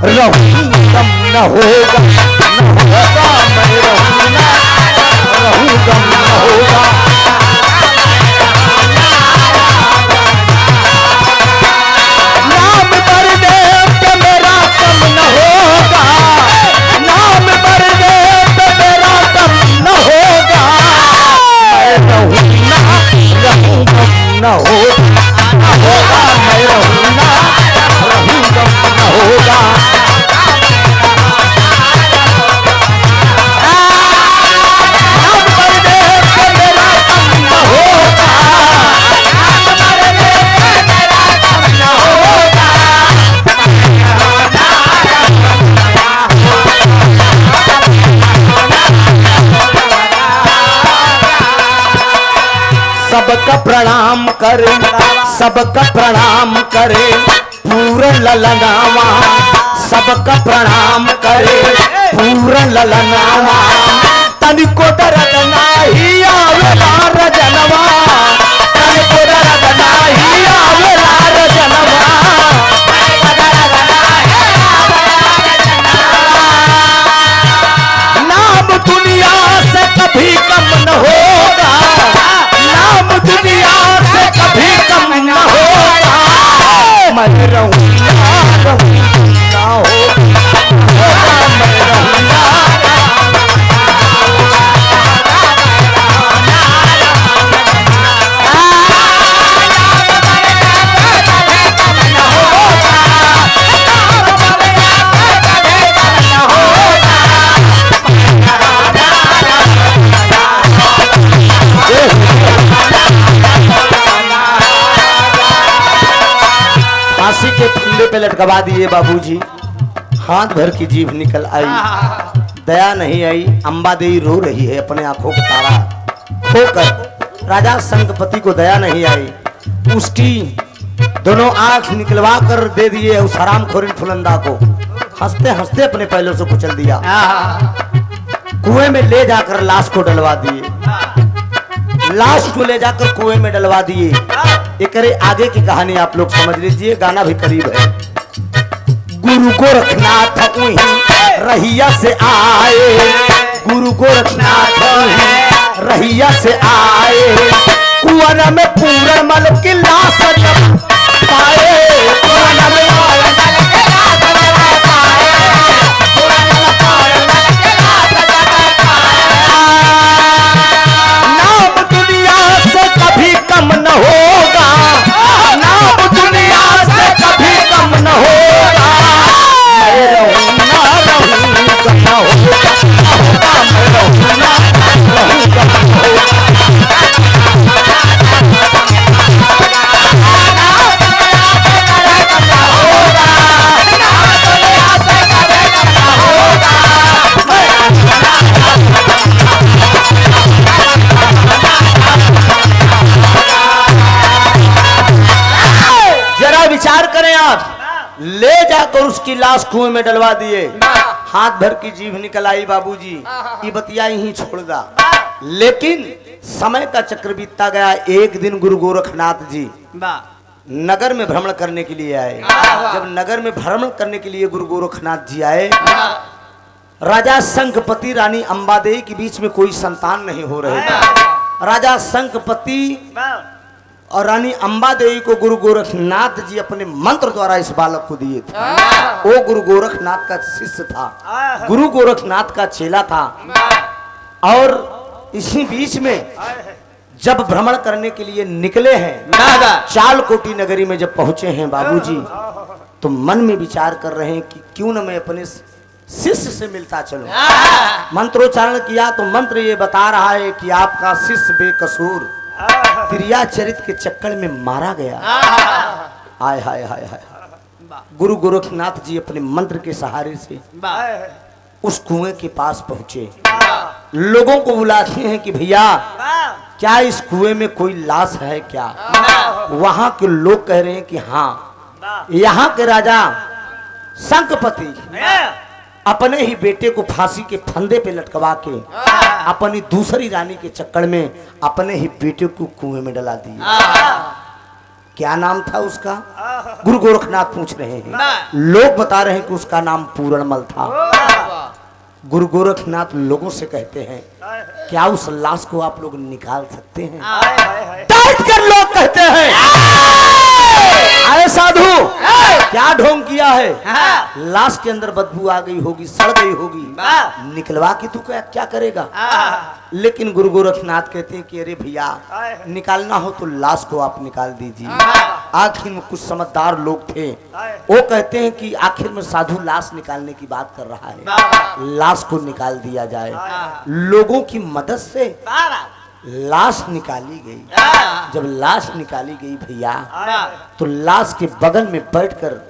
रहूंगा न होगा, न होगा, मैं रहूंगा, रहूंगा न होगा। नाम मरने पे मेरा कम न होगा, नाम मरने पे मेरा कम न होगा। मैं रहूंगा, रहूंगा न होगा, मैं रहूंगा, रहूंगा न होगा। नाम मरने पे मेरा कम न होगा, नाम मरने पे मेरा कम न होगा। सबका प्रणाम करे, सबका प्रणाम करे पूर्ण ललनावा, सबका प्रणाम करे पूर्ण ललनावा। तनिको दर्द नाही आवेला रजनवा, तनिको दर्द नाही आवेला रजनवा। नाम दुनिया से कभी कम न होगा, नाम दुनिया से कभी कम न होगा। मैं रहूंगा, रहूंगा होगा, मैं रहूंगा। फांसी के फंदे पे लटकवा दिए बाबूजी। हाथ भर की जीभ निकल आई, दया नहीं आई। अंबा देवी रो रही है अपने आंखों का तारा खोकर। राजा संगपति को दया नहीं आई, उसकी दोनों आंख निकलवा कर दे दिए उस हरामखोरी फुलंदा को। हंसते हंसते अपने पैरों से कुचल दिया, कुएं में ले जाकर लाश को डलवा दिए, लाश को ले जाकर कुएं में डलवा दिए। एकरे आगे की कहानी आप लोग समझ लीजिए, गाना भी करीब है। गुरु गोरखनाथ वहीं रहिया से आए, गुरु गोरखनाथ वहीं रहिया से आए। कुआं में पूर्णमल की लाश जब पाए, कुआं में पूर्णमल की लाश जब पाए, पूर्णमल की लाश जब पाए। नाम दुनिया से कभी कम न होगा, नाम उसकी लाश कुएं में डलवा दिए। हाथ भर की जीभ निकल आई बाबूजी, ये बतिया ही छोड़ दा। लेकिन समय का चक्र बीतता गया। एक दिन गुरु गोरखनाथ जी नगर में भ्रमण करने के लिए आए। जब नगर में भ्रमण करने के लिए गुरु गोरखनाथ जी आए, राजा शंखपति रानी अंबादेवी के बीच में कोई संतान नहीं हो रहे थे। राजा शंखपति और रानी अंबादेवी को गुरु गोरखनाथ जी अपने मंत्र द्वारा इस बालक को दिए थे। वो गुरु गोरखनाथ का शिष्य था, गुरु गोरखनाथ का चेला था। और इसी बीच में जब भ्रमण करने के लिए निकले हैं, चालकोटी नगरी में जब पहुंचे हैं बाबूजी, तो मन में विचार कर रहे हैं कि क्यों न मैं अपने शिष्य से मिलता चलूं। मंत्रोच्चारण किया तो मंत्र ये बता रहा है कि आपका शिष्य बेकसूर प्रिया चरित के चक्कर में मारा गया। हाय हाय हाय हाय। गुरु गोरखनाथ जी अपने मंत्र के सहारे से उस कुएं के पास पहुंचे। लोगों को बुलाते हैं कि भैया क्या इस कुएं में कोई लाश है क्या? वहां के लोग कह रहे हैं कि हाँ, यहाँ के राजा शंखपति अपने ही बेटे को फांसी के फंदे पे लटकवा के अपनी दूसरी रानी के चक्कर में अपने ही बेटे को कुएं में डला दिया। क्या नाम था उसका? गुरु गोरखनाथ पूछ रहे हैं। लोग बता रहे हैं कि उसका नाम पूरणमल था। गुरु गोरखनाथ लोगों से कहते हैं क्या उस लाश को आप लोग निकाल सकते हैं? टाइट कर लोग कहते हैं अरे साधु क्या ढोंग किया है? लाश के अंदर बदबू आ गई होगी, सड़ गई होगी, निकलवा के तू क्या करेगा? लेकिन गुरु गोरखनाथ कहते हैं कि अरे भैया निकालना हो तो लाश को आप निकाल दीजिए। आखिर में कुछ समझदार लोग थे, वो कहते हैं कि आखिर में साधु लाश निकालने की बात कर रहा है, लाश को निकाल दिया जाए। लोगों की मदद से लाश निकाली गई। जब लाश निकाली गई भैया, तो लाश के बगल में बैठकर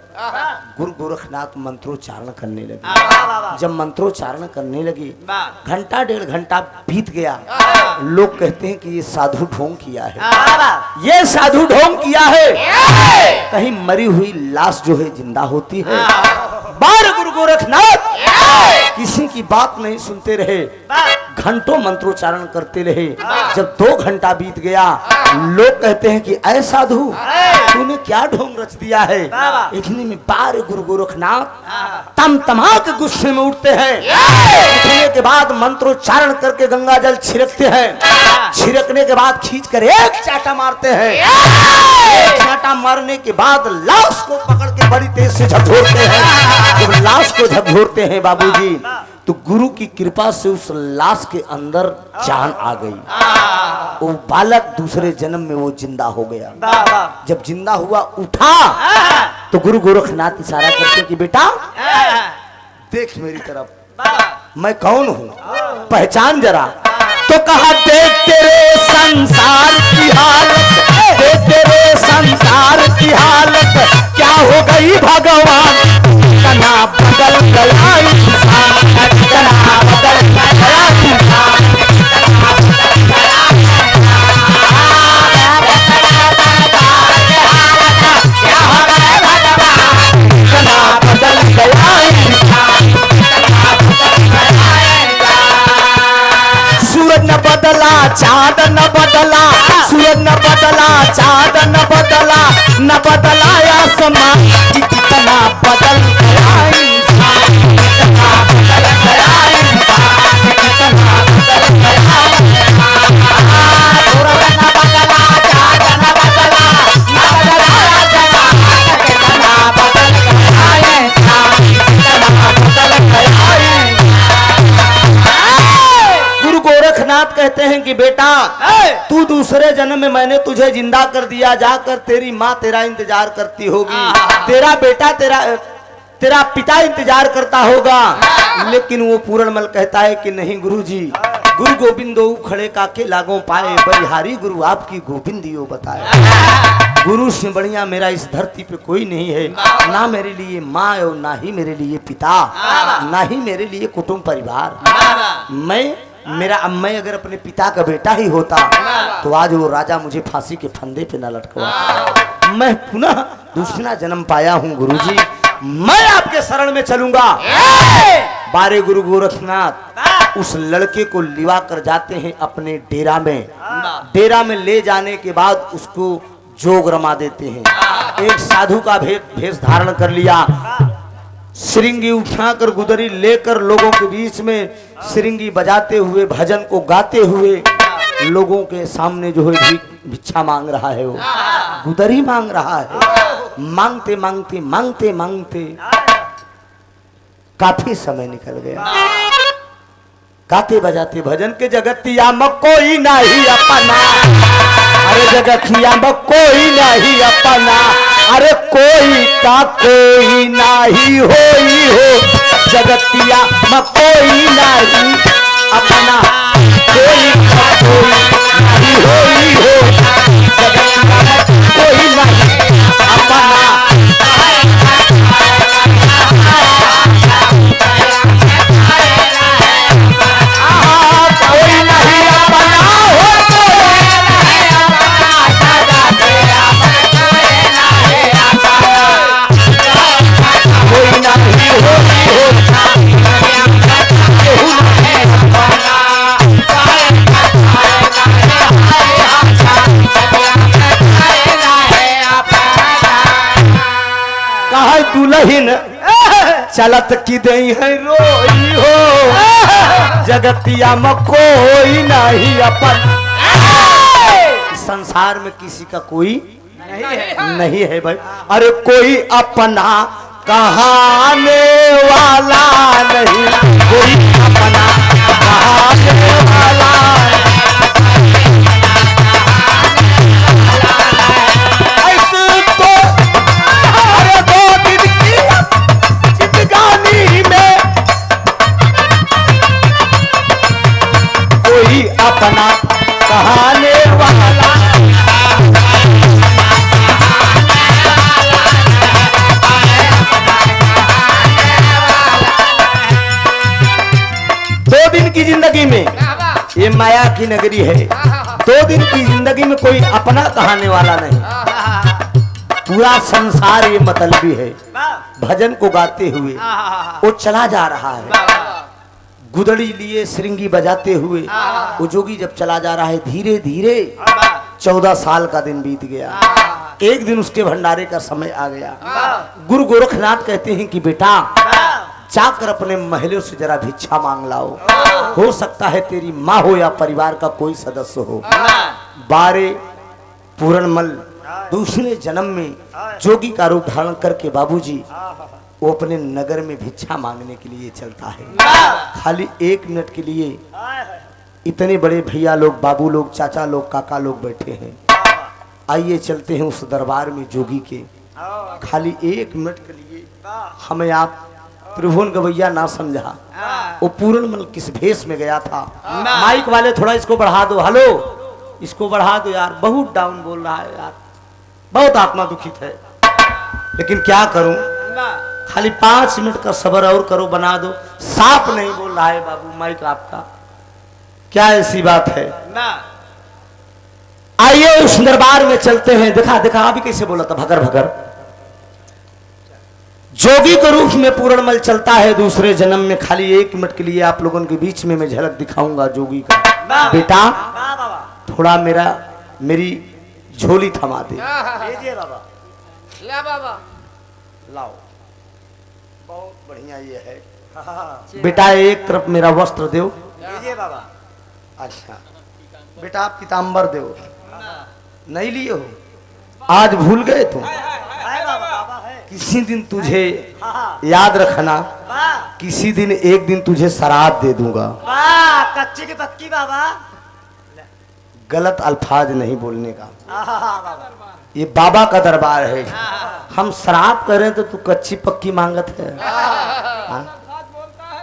गुरु गोरखनाथ मंत्रोच्चारण करने लगे। जब मंत्रोच्चारण करने लगे, घंटा डेढ़ घंटा बीत गया। लोग कहते हैं कि ये साधु ढोंग किया है, ये साधु ढोंग किया है। कहीं मरी हुई लाश जो है जिंदा होती है। बार गुरु गोरखनाथ किसी की बात नहीं सुनते रहे, घंटों मंत्रोच्चारण करते रहे। जब 2 घंटा बीत गया, लोग कहते हैं कि ऐ साधु तूने क्या ढोंग रच दिया है? इतने में बार गुरु गोरखनाथ तमा के गुस्से में उठते हैं। उठने के बाद मंत्रोच्चारण करके गंगा जल छिड़कते हैं। छिड़कने के बाद खींचकर एक चाटा मारते हैं। एक चाटा मारने के बाद लाश को पकड़ के बड़ी तेज से झकझोरते हैं। जब लाश को झकझोरते हैं बाबूजी, तो गुरु की कृपा से उस लाश के अंदर जान आ गई। वो बालक दूसरे जन्म में वो जिंदा हो गया। जब जिंदा हुआ उठा, तो गुरु गोरखनाथ इशारा करते कि बेटा देख मेरी तरफ, मैं कौन हूँ, पहचान जरा। तो कहा देख तेरे संसार की हालत, देख तेरे संसार की हालत, क्या हो गई भगवान, तना बदल गया इंसान, तना बदल गया इंसान, तना बदल गया क्या हो गया भगवान, तना बदल गया इंसान, तना बदल गया। सूरज न बदला, चाँद न बदला, सूरज न बदला, चाँद न बदला, न बदला आसमान, कितना बदल गया इंसान, कितना बदल गया इंसान, कितना बदल गया इंसान। सूरज न बदला, चाँद न बदला, न बदला आसमान, कितना बदल गया इंसान, कितना बदल गया इंसान। गुरु गोरखनाथ कहते हैं कि बेटा तू दूसरे जन्म में मैंने तुझे जिंदा कर दिया, जाकर तेरी माँ तेरा इंतजार करती होगी, तेरा बेटा तेरा पिता इंतजार करता होगा। लेकिन वो पूरणमल कहता है कि नहीं गुरुजी, गुरु गोविंदो खड़े काके लागों पाए, बलिहारी गुरु आपकी गोविंदियो बताए। गुरु से बढ़िया मेरा इस धरती पे कोई नहीं है, ना मेरे लिए माँ और ना ही मेरे लिए पिता, ना ही मेरे लिए कुटुंब परिवार। मैं अगर अपने पिता का बेटा ही होता तो आज वो राजा मुझे फांसी के फंदे पे न लटकवा। मैं पुनः दूसरा जन्म पाया हूँ गुरुजी, मैं आपके शरण में चलूंगा। बारे गुरु गोरखनाथ उस लड़के को लिवा कर जाते हैं अपने डेरा में। डेरा में ले जाने के बाद उसको जोग रमा देते हैं। एक साधु का भेष धारण कर लिया, श्रृंगी उठाकर गुदरी लेकर लोगों के बीच में श्रृंगी बजाते हुए भजन को गाते हुए लोगों के सामने जो है भिक्षा मांग रहा है, वो गुदरी मांग रहा है। मांगते मांगते मांगते मांगते काफी समय निकल गया। गाते बजाते भजन के जगतिया में कोई नहीं अपना, अरे जगतिया में कोई नहीं अपना, अरे कोई का कोई नहीं होई हो, जगतिया में कोई नहीं अपना, कोई का कोई नहीं होई हो, जगतिया में कोई नहीं अपना। दुल्हन चलत की दई है रोई हो, जगतिया में कोई नहीं अपन। संसार में किसी का कोई नहीं है भाई, अरे कोई अपना कहाने वाला नहीं, कोई अपना कहाने वाला ऐसे तो अरे दो दिन की जिंदगानी में कोई अपना कहाने वाला की जिंदगी में, ये माया की नगरी है, 2 दिन की जिंदगी में कोई अपना कहाने वाला नहीं, पूरा संसार ये मतलबी है। भजन को गाते हुए वो चला जा रहा है, गुदड़ी लिए श्रृंगी बजाते हुए वो जोगी जब चला जा रहा है, धीरे धीरे 14 साल का दिन बीत गया। एक दिन उसके भंडारे का समय आ गया। गुरु गोरखनाथ कहते हैं कि बेटा जाकर अपने महलों से जरा भिक्षा मांग लाओ, हो सकता है तेरी माँ हो या परिवार का कोई सदस्य हो। बारे पूरणमल दूसरे जन्म में जोगी का रूप धारण करके बाबूजी वो अपने नगर में भिक्षा मांगने के लिए चलता है। खाली 1 मिनट के लिए इतने बड़े भैया लोग, बाबू लोग, चाचा लोग, काका लोग बैठे हैं। आइए चलते हैं उस दरबार में जोगी के। खाली 1 मिनट के लिए हमें आप त्रिभुवन गवैया ना समझा, वो पूरणमल किस भेष में गया था। माइक वाले थोड़ा इसको बढ़ा दो, हेलो इसको बढ़ा दो यार, बहुत डाउन बोल रहा है यार, बहुत आत्मा दुखित है। लेकिन क्या करूं, खाली 5 मिनट का सब्र और करो, बना दो। साफ नहीं बोल रहा है बाबू माइक आपका, क्या ऐसी बात है। आइए उस दरबार में चलते हैं। दिखा दिखा अभी कैसे बोला था, भगर भगर। जोगी के रूप में पूरणमल चलता है दूसरे जन्म में। खाली 1 मिनट के लिए आप लोगों के बीच में मैं झलक दिखाऊंगा जोगी का। बेटा थोड़ा मेरी झोली थमा दे। बाबा ला बाबा लाओ, बहुत बढ़िया ये है। बेटा एक तरफ मेरा वस्त्र दो। बाबा अच्छा बेटा आप पीताम्बर दो। नहीं लिए हो, आज भूल गए तुम। किसी दिन तुझे याद रखना, किसी दिन एक दिन तुझे शराब दे दूंगा। कच्ची की पक्की बाबा, गलत अल्फाज नहीं बोलने का। ये बाबा का दरबार है, हम शराब कर रहे हैं तो तू कच्ची पक्की मांगत है।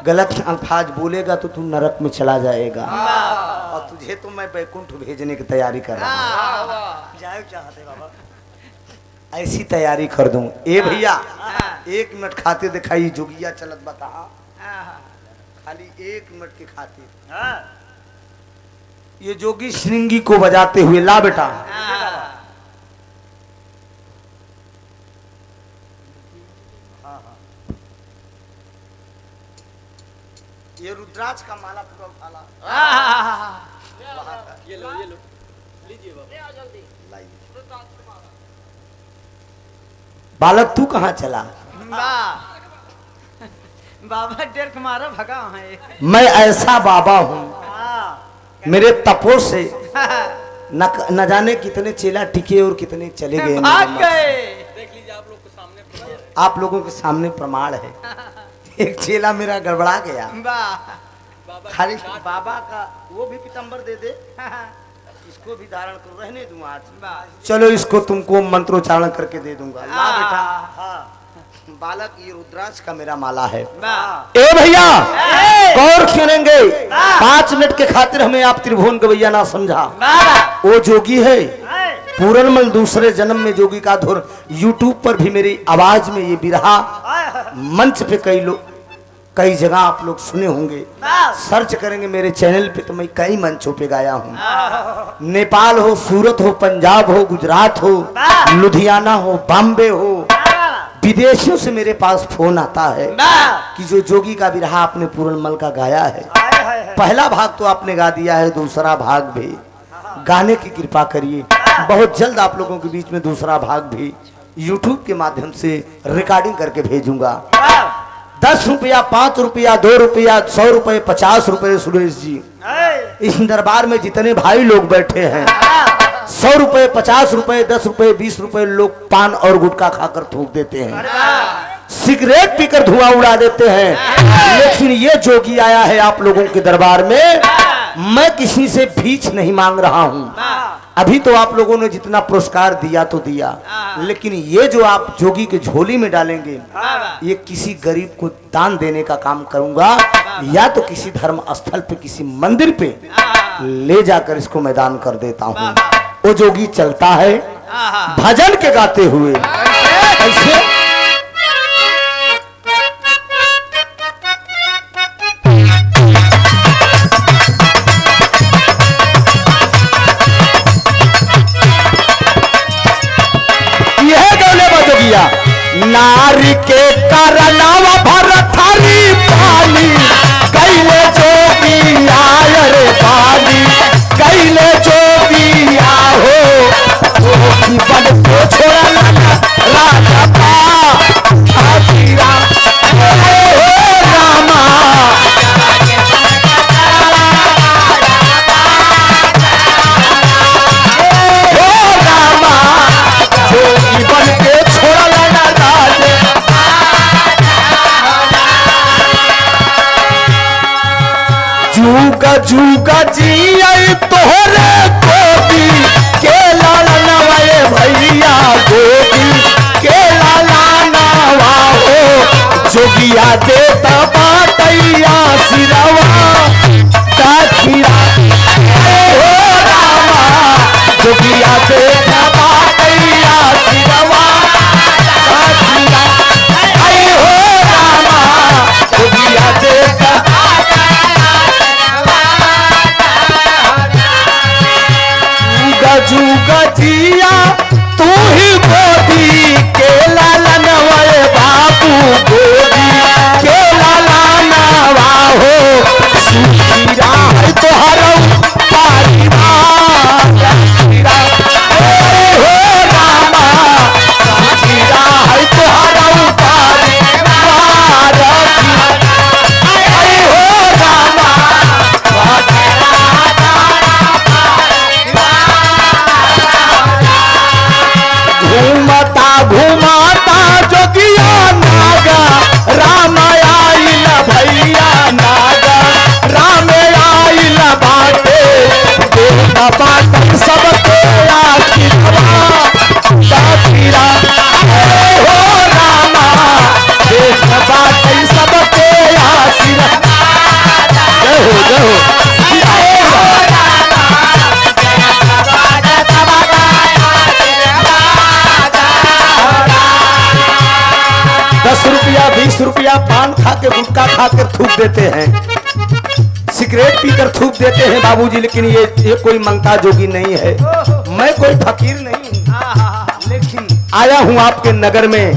गलत अल्फाज बोलेगा तो तू नरक में चला जाएगा, और तुझे तो मैं बैकुंठ भेजने की तैयारी कर रहा हूँ। चाहते बाबा, ऐसी तैयारी कर दूं। ए भैया 1 मिनट खाते दिखाई, जोगिया चलत बता, खाली 1 मिनट के खातिर। ये जोगी श्रृंगी को बजाते हुए, ला बेटा ये रुद्राक्ष का माला पूरा उठा ला। ये लो लीजिए बाबा। बालक तू कहाँ चला? बाबा डेर मारा भगा है। मैं ऐसा बाबा हूँ, मेरे तपो से न जाने कितने चेला टिके और कितने चले गए। भाग गए। देख लीजिए आप लोग के सामने। आप लोगों के सामने प्रमाण है। एक चेला मेरा गड़बड़ा गया। बाबा खाली बाबा का वो भी पीतम्बर दे दे। इसको भी धारण करो, रहने दूं आज। चलो इसको तुमको मंत्रोच्चारण करके दे दूंगा। ला बेटा। हाँ। बालक ये रुद्राक्ष का मेरा माला है। वाह। ए भैया गौर करेंगे, 5 मिनट के खातिर हमें आप त्रिभुवन गवैया ना समझा। वो जोगी है पूरनमल, दूसरे जन्म में जोगी का धुर। यूट्यूब पर भी मेरी आवाज में ये बिरहा मंच पे कई जगह आप लोग सुने होंगे। सर्च करेंगे मेरे चैनल पे तो मैं कई मंचों पे गाया हूँ। नेपाल हो, सूरत हो, पंजाब हो, गुजरात हो, लुधियाना हो, बॉम्बे हो, विदेशों से मेरे पास फोन आता है कि जो जोगी का बिरहा आपने पूरनमल का गाया है। पहला भाग तो आपने गा दिया है, दूसरा भाग भी गाने की कृपा करिए। बहुत जल्द आप लोगों के बीच में दूसरा भाग भी YouTube के माध्यम से रिकॉर्डिंग करके भेजूंगा। 10 रुपया, 5 रुपया, 2 रुपया, 100 रुपये, 50 रुपये। सुरेश जी, इस दरबार में जितने भाई लोग बैठे हैं 100 रुपये, 50 रुपये, 10 रुपये, 20 रुपये लोग पान और गुटखा खाकर थूक देते हैं, सिगरेट पीकर धुआं उड़ा देते हैं। लेकिन ये जोगी आया है आप लोगों के दरबार में, मैं किसी से भीख नहीं मांग रहा हूँ। अभी तो आप लोगों ने जितना पुरस्कार दिया तो दिया, लेकिन ये जो आप जोगी के झोली में डालेंगे, ये किसी गरीब को दान देने का काम करूंगा, या तो किसी धर्म स्थल पे, किसी मंदिर पे ले जाकर इसको मैदान कर देता हूँ। वो जोगी चलता है भजन के गाते हुए ऐसे। नारी के करनावा भरथरी पानी कैले जोगी आय रे पानी, कैले जोगी आहो जोगी बन को छोड़ा राजा आखिरा रामा। जोगी बन के छोड़ा जूगा जूगा जी आई तोहरे गोदी के लाला नवाए भैया, गोदी के लाला नवा हो जोगिया देता बाटैया सिरवा ताखिरा हो रामा, जोगिया देता बाटैया सिरवा ताखिरा आई हो रामा, जोगिया देता जूगा जिया तू ही गोदी के लाला नवाए बाबू, गोदी के लाला नवा हो सुखीरा है तोहरा परिवार हो रामा, सुखीरा है तोहरा परिवार हो रामा। घूमता घूमता जोगिया नागा राम आइल भैया, नागा राम आइल बाटे देता बाटन सबके आखिरवा दाखिरा हो रामा, देता बाटन सबके आखिरवा। जय हो जय हो। 10 रुपया, 20 रुपया पान खा के, गुटखा खा के थूक देते हैं, सिगरेट पीकर थूक देते हैं बाबूजी। लेकिन ये कोई मंगता जोगी नहीं है, मैं कोई फकीर नहीं हूँ, लेकिन आया हूँ आपके नगर में।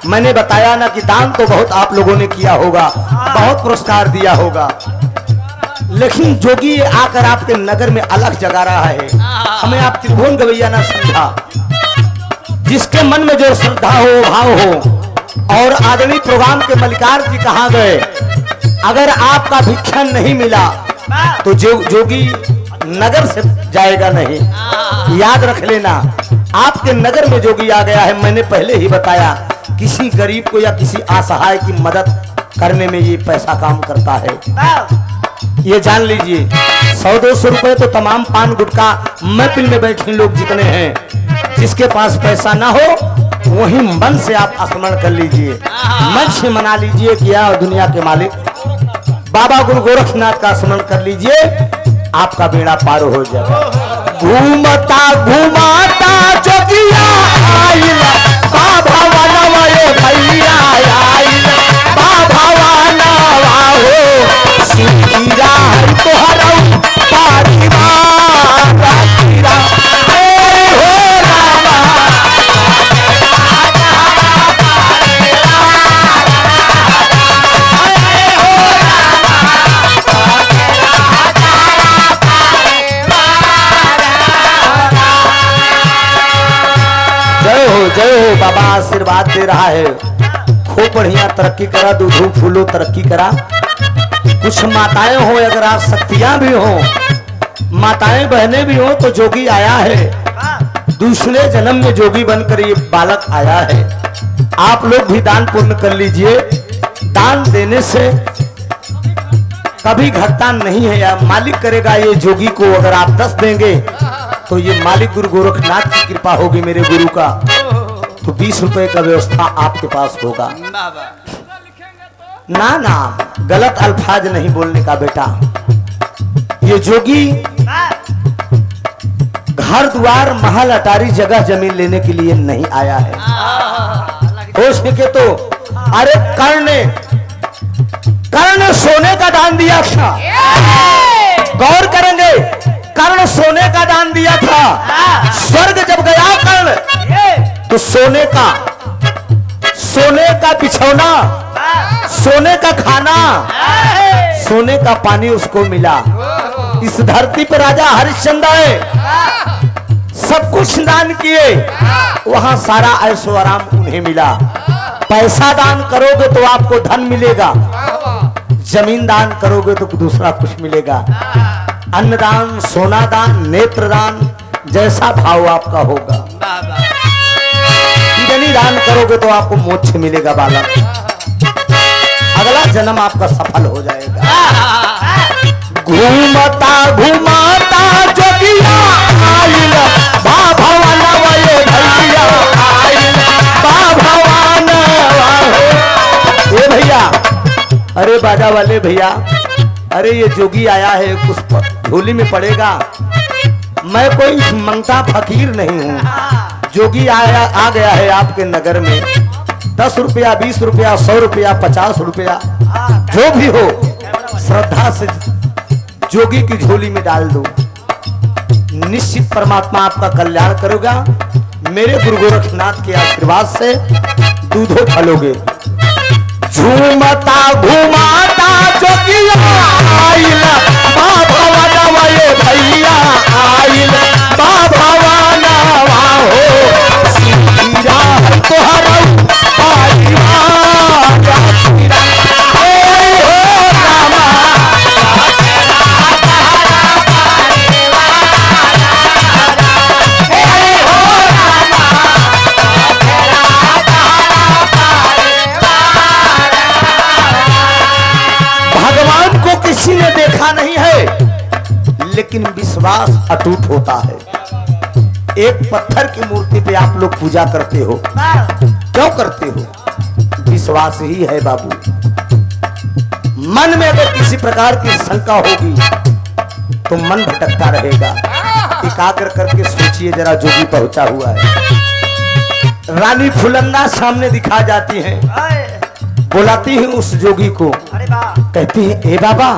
मैंने बताया ना कि दान तो बहुत आप लोगों ने किया होगा, बहुत पुरस्कार दिया होगा, लेकिन जोगी आकर आपके नगर में अलग जगा रहा है। हमें आप त्रिभुवन गवैया ना समझा। जिसके मन में जो श्रद्धा हो, भाव हो। और आदरणीय प्रोग्राम के मलिकार जी कहाँ गए? अगर आपका भिक्षण नहीं मिला तो जोगी नगर से जाएगा नहीं। याद रख लेना, आपके नगर में जोगी आ गया है। मैंने पहले ही बताया, किसी गरीब को या किसी असहाय की मदद करने में ये पैसा काम करता है। ये जान लीजिए, 100-200 रुपए तो तमाम पान गुटखा महफिल में बैठे लोग जितने हैं, जिसके पास पैसा ना हो वही मन से आप स्मरण कर लीजिए, मन से मना लीजिए कि या दुनिया के मालिक बाबा गुरु गोरखनाथ का स्मरण कर लीजिए, आपका बेड़ा पार हो जाएगा। घूमता घुमाता जोगिया आइला, बाबा वाला ये भैया आइला, बाबा वाला हो सिरा तोहरा पारीवा रातीरा हो रामा। जय हो बाबा आशीर्वाद दे रहा है। खूब बढ़िया तरक्की करा, दूधू फूलो तरक्की करा। कुछ माताएं हो, अगर आप शक्तियां भी हो, माताएं बहनें भी हो, तो जोगी आया है। दूसरे जन्म में जोगी बनकर ये बालक आया है। आप लोग भी दान पुण्य कर लीजिए। दान देने से कभी घटता नहीं है, या मालिक करेगा ये जोगी को। अगर आप 10 देंगे तो ये मालिक गुरु गोरखनाथ की कृपा होगी मेरे गुरु का, तो 20 रुपए का व्यवस्था आपके पास होगा। ना ना, गलत अल्फाज नहीं बोलने का बेटा। ये जोगी घर द्वार महल अटारी जगह जमीन लेने के लिए नहीं आया है। हो सके तो अरे कर्ण सोने का दान दिया था। गौर करेंगे, कर्ण सोने का दान दिया था। स्वर्ग जब गया कर्ण तो सोने का बिछौना, सोने का खाना, सोने का पानी उसको मिला। इस धरती पर राजा हरिश्चंद्र है, सब कुछ दान किए, वहां सारा ऐशो आराम उन्हें मिला। पैसा दान करोगे तो आपको धन मिलेगा, जमीन दान करोगे तो दूसरा कुछ मिलेगा। अन्नदान, सोना दान, नेत्र दान, जैसा भाव आपका होगा। किडनी दान करोगे तो आपको मोक्ष मिलेगा बालक, अगला जन्म आपका सफल हो जाएगा। घूमता घुमाता जोगिया आइला, बाबा वाला ये भैया आइला, बाबा वाला हो। ए भैया, अरे बाजा वाले भैया, अरे ये जोगी आया है, कुछ झोली में पड़ेगा। मैं कोई मंगता फकीर नहीं हूँ। जोगी आ गया है आपके नगर में। 10 रुपया, 20 रुपया, 100 रुपया, 50 रुपया, जो भी हो, श्रद्धा से जोगी की झोली में डाल दो। निश्चित परमात्मा आपका कल्याण करेगा। मेरे गुरु गोरखनाथ के आशीर्वाद से दूधो फलोगे। झूमता घुमाता जोगिया आइला, बाबा वाला ये भैया आइला, बाबा वाला हो सिरा तोहरा पारीवा रातीरा हो रामा। भगवान को किसी ने देखा नहीं है, लेकिन विश्वास अटूट होता है। एक पत्थर की मूर्ति पे आप लोग पूजा करते हो, क्यों करते हो? विश्वास ही है बाबू। मन में अगर किसी प्रकार की शंका होगी तो मन भटकता रहेगा। एकाग्र करके सोचिए जरा, जोगी पहुंचा हुआ है। रानी फुलन्ना सामने दिखा जाती है, बुलाती है उस जोगी को, कहती है ए बाबा,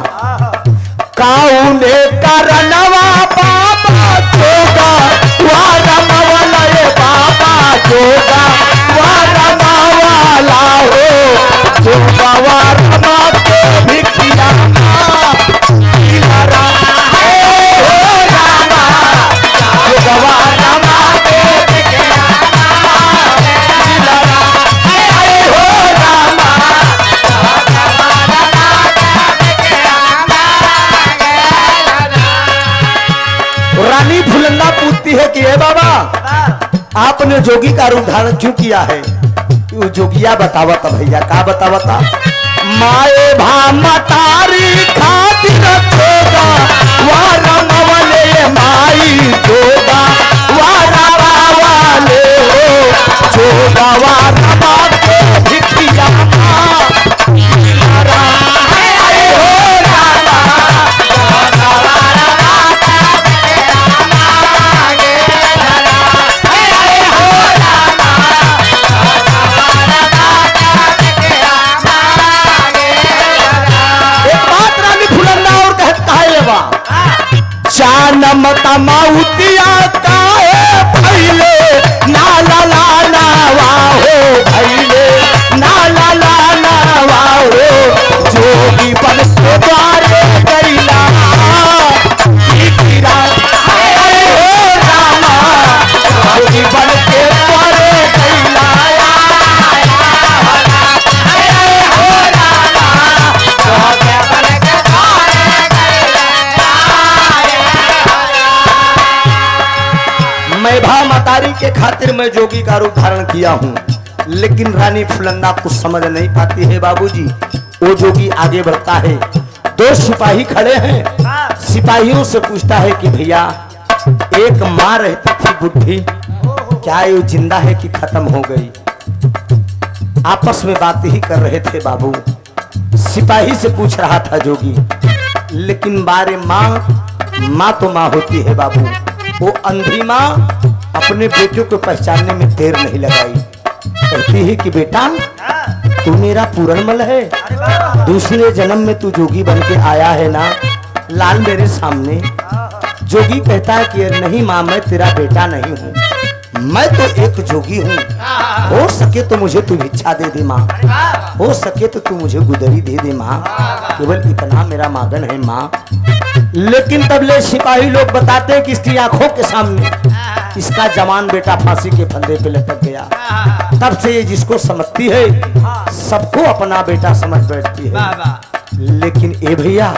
काउने करनवा बाबा जोगा, वारम वाला ये बाबा जोगा, वारम वाला लाहो जो गवार के भिखिया दिलारा हो रामा जो गवार के भिखिया दिलारा हो रामा रानी फुलंदा पूछती है कि हे बाबा आपने जोगी का रूप धारण क्यों किया है? वो जोगिया बतावता भैया का बतावता माए भामतारी खातिर जोगा वारा मवले माई जोगा वारा वाले हो जोगा वारा बाके भिखिया दिलारा हो रामा जोगा वारा बाके जानम तमाउतिया काहे भैले नाला लावा हो भैले नाला लावा हो जोगी बन के द्वारे गैला गिरा हो रामा जोगी बन के द्वारे गैला हो रामा जोगी बन के द्वारे मैं भा मतारी के खातिर मैं जोगी का रूप धारण किया हूँ, लेकिन रानी फुलंदा कुछ समझ नहीं पाती है बाबूजी। वो जोगी आगे बढ़ता है, दो सिपाही खड़े हैं, सिपाहियों से पूछता है कि भैया एक माँ रहती थी बुढ़ी, क्या ये जिंदा है कि खत्म हो गई? आपस में बात ही कर रहे थे बाबू। सिपाही से पूछ रहा था जोगी, लेकिन बारे माँ तो माँ होती है बाबू। वो अंधी माँ अपने बेटे को पहचानने में देर नहीं लगाई, कहती है कि बेटा तू मेरा पूरनमल है, दूसरे जन्म में तू जोगी बन के आया है ना, लाल मेरे सामने। जोगी कहता है कि नहीं माँ मैं तेरा बेटा नहीं हूँ, मैं तो एक जोगी हूँ, हो सके तो मुझे तू भिक्षा दे दे माँ, हो सके तो तू मुझे गुदरी दे दे माँ, केवल इतना मेरा मांगन है माँ। लेकिन तब ले सिपाही लोग बताते हैं कि इसकी आंखों के सामने इसका जवान बेटा फांसी के फंदे पे लटक गया। तब से ये जिसको समझती है सबको अपना बेटा समझ बैठती है। लेकिन ए भैया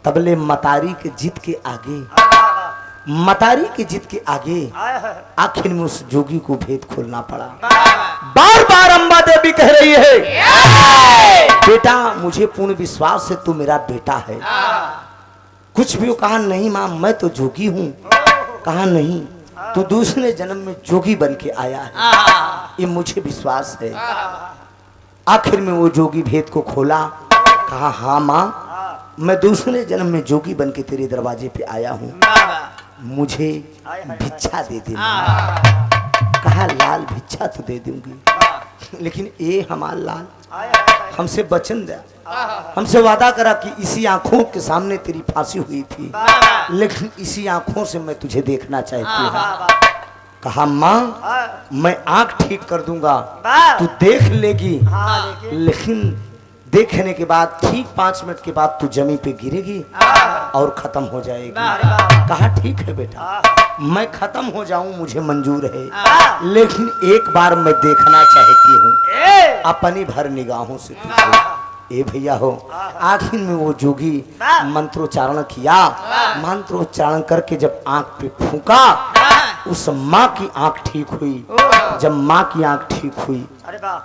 तबले मतारी के जिद के आगे, मतारी के जिद के आगे आखिर में उस जोगी को भेद खोलना पड़ा। बार बार अम्बा देवी कह रही है बेटा मुझे पूर्ण विश्वास है तू मेरा बेटा है। कुछ भी कहा नहीं माँ मैं तो जोगी हूँ, कहा नहीं तू दूसरे जन्म में जोगी बन के आया है, ये मुझे विश्वास है। आखिर में वो जोगी भेद को खोला, कहा हाँ माँ मैं दूसरे जन्म में जोगी बन के तेरे दरवाजे पे आया हूँ, मुझे भिक्षा दे दे। कहा लाल भिक्षा तो दे दूंगी, लेकिन ये हमारा लाल हमसे वचन दे, हमसे वादा करा कि इसी आंखों के सामने तेरी फांसी हुई थी, लेकिन इसी आंखों से मैं तुझे देखना चाहती हूँ। कहा माँ मैं आंख ठीक कर दूंगा, तू देख लेगी, लेकिन देखने के बाद ठीक 5 मिनट के बाद तू जमीन पे गिरेगी और खत्म हो जाएगी। कहा ठीक है बेटा मैं खत्म हो जाऊं मुझे मंजूर है, लेकिन एक बार मैं देखना चाहती हूँ अपनी भर निगाहों से तुझे। ए भैया हो आखिर में वो जोगी मंत्रोच्चारण किया, मंत्रोच्चारण करके जब आंख पे फूंका उस माँ की आंख ठीक हुई। जब माँ की आंख ठीक हुई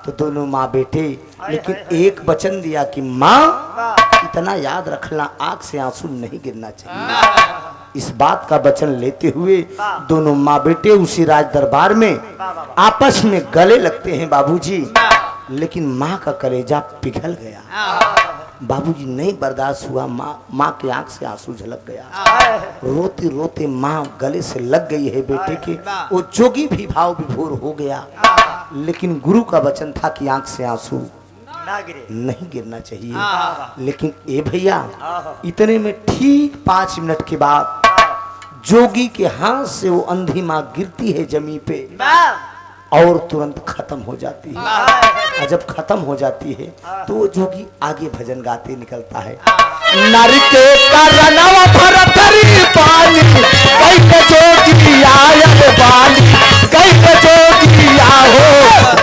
तो दोनों माँ बेटे, लेकिन एक वचन दिया कि माँ इतना याद रखना आंख से आंसू नहीं गिरना चाहिए। इस बात का वचन लेते हुए दोनों माँ बेटे उसी राज दरबार में आपस में गले लगते हैं बाबूजी, लेकिन माँ का कलेजा पिघल गया। बाबूजी नहीं बर्दाश्त हुआ, माँ की आंख से आंसू झलक गया। रोते रोते माँ गले से लग गई है बेटे के। वो जोगी भी भाव विभोर हो गया, लेकिन गुरु का वचन था कि आंख से आंसू नहीं गिरना चाहिए। लेकिन ए भैया इतने में ठीक 5 मिनट के बाद जोगी के हाथ से वो अंधी माँ गिरती है जमीन पे। और तुरंत खत्म हो जाती है। और जब खत्म हो जाती है तो वो जोगी आगे भजन गाते निकलता है। नर के करनवा भरतरी पानी कैसे जोगी आयल बानी कैसे जोगी हो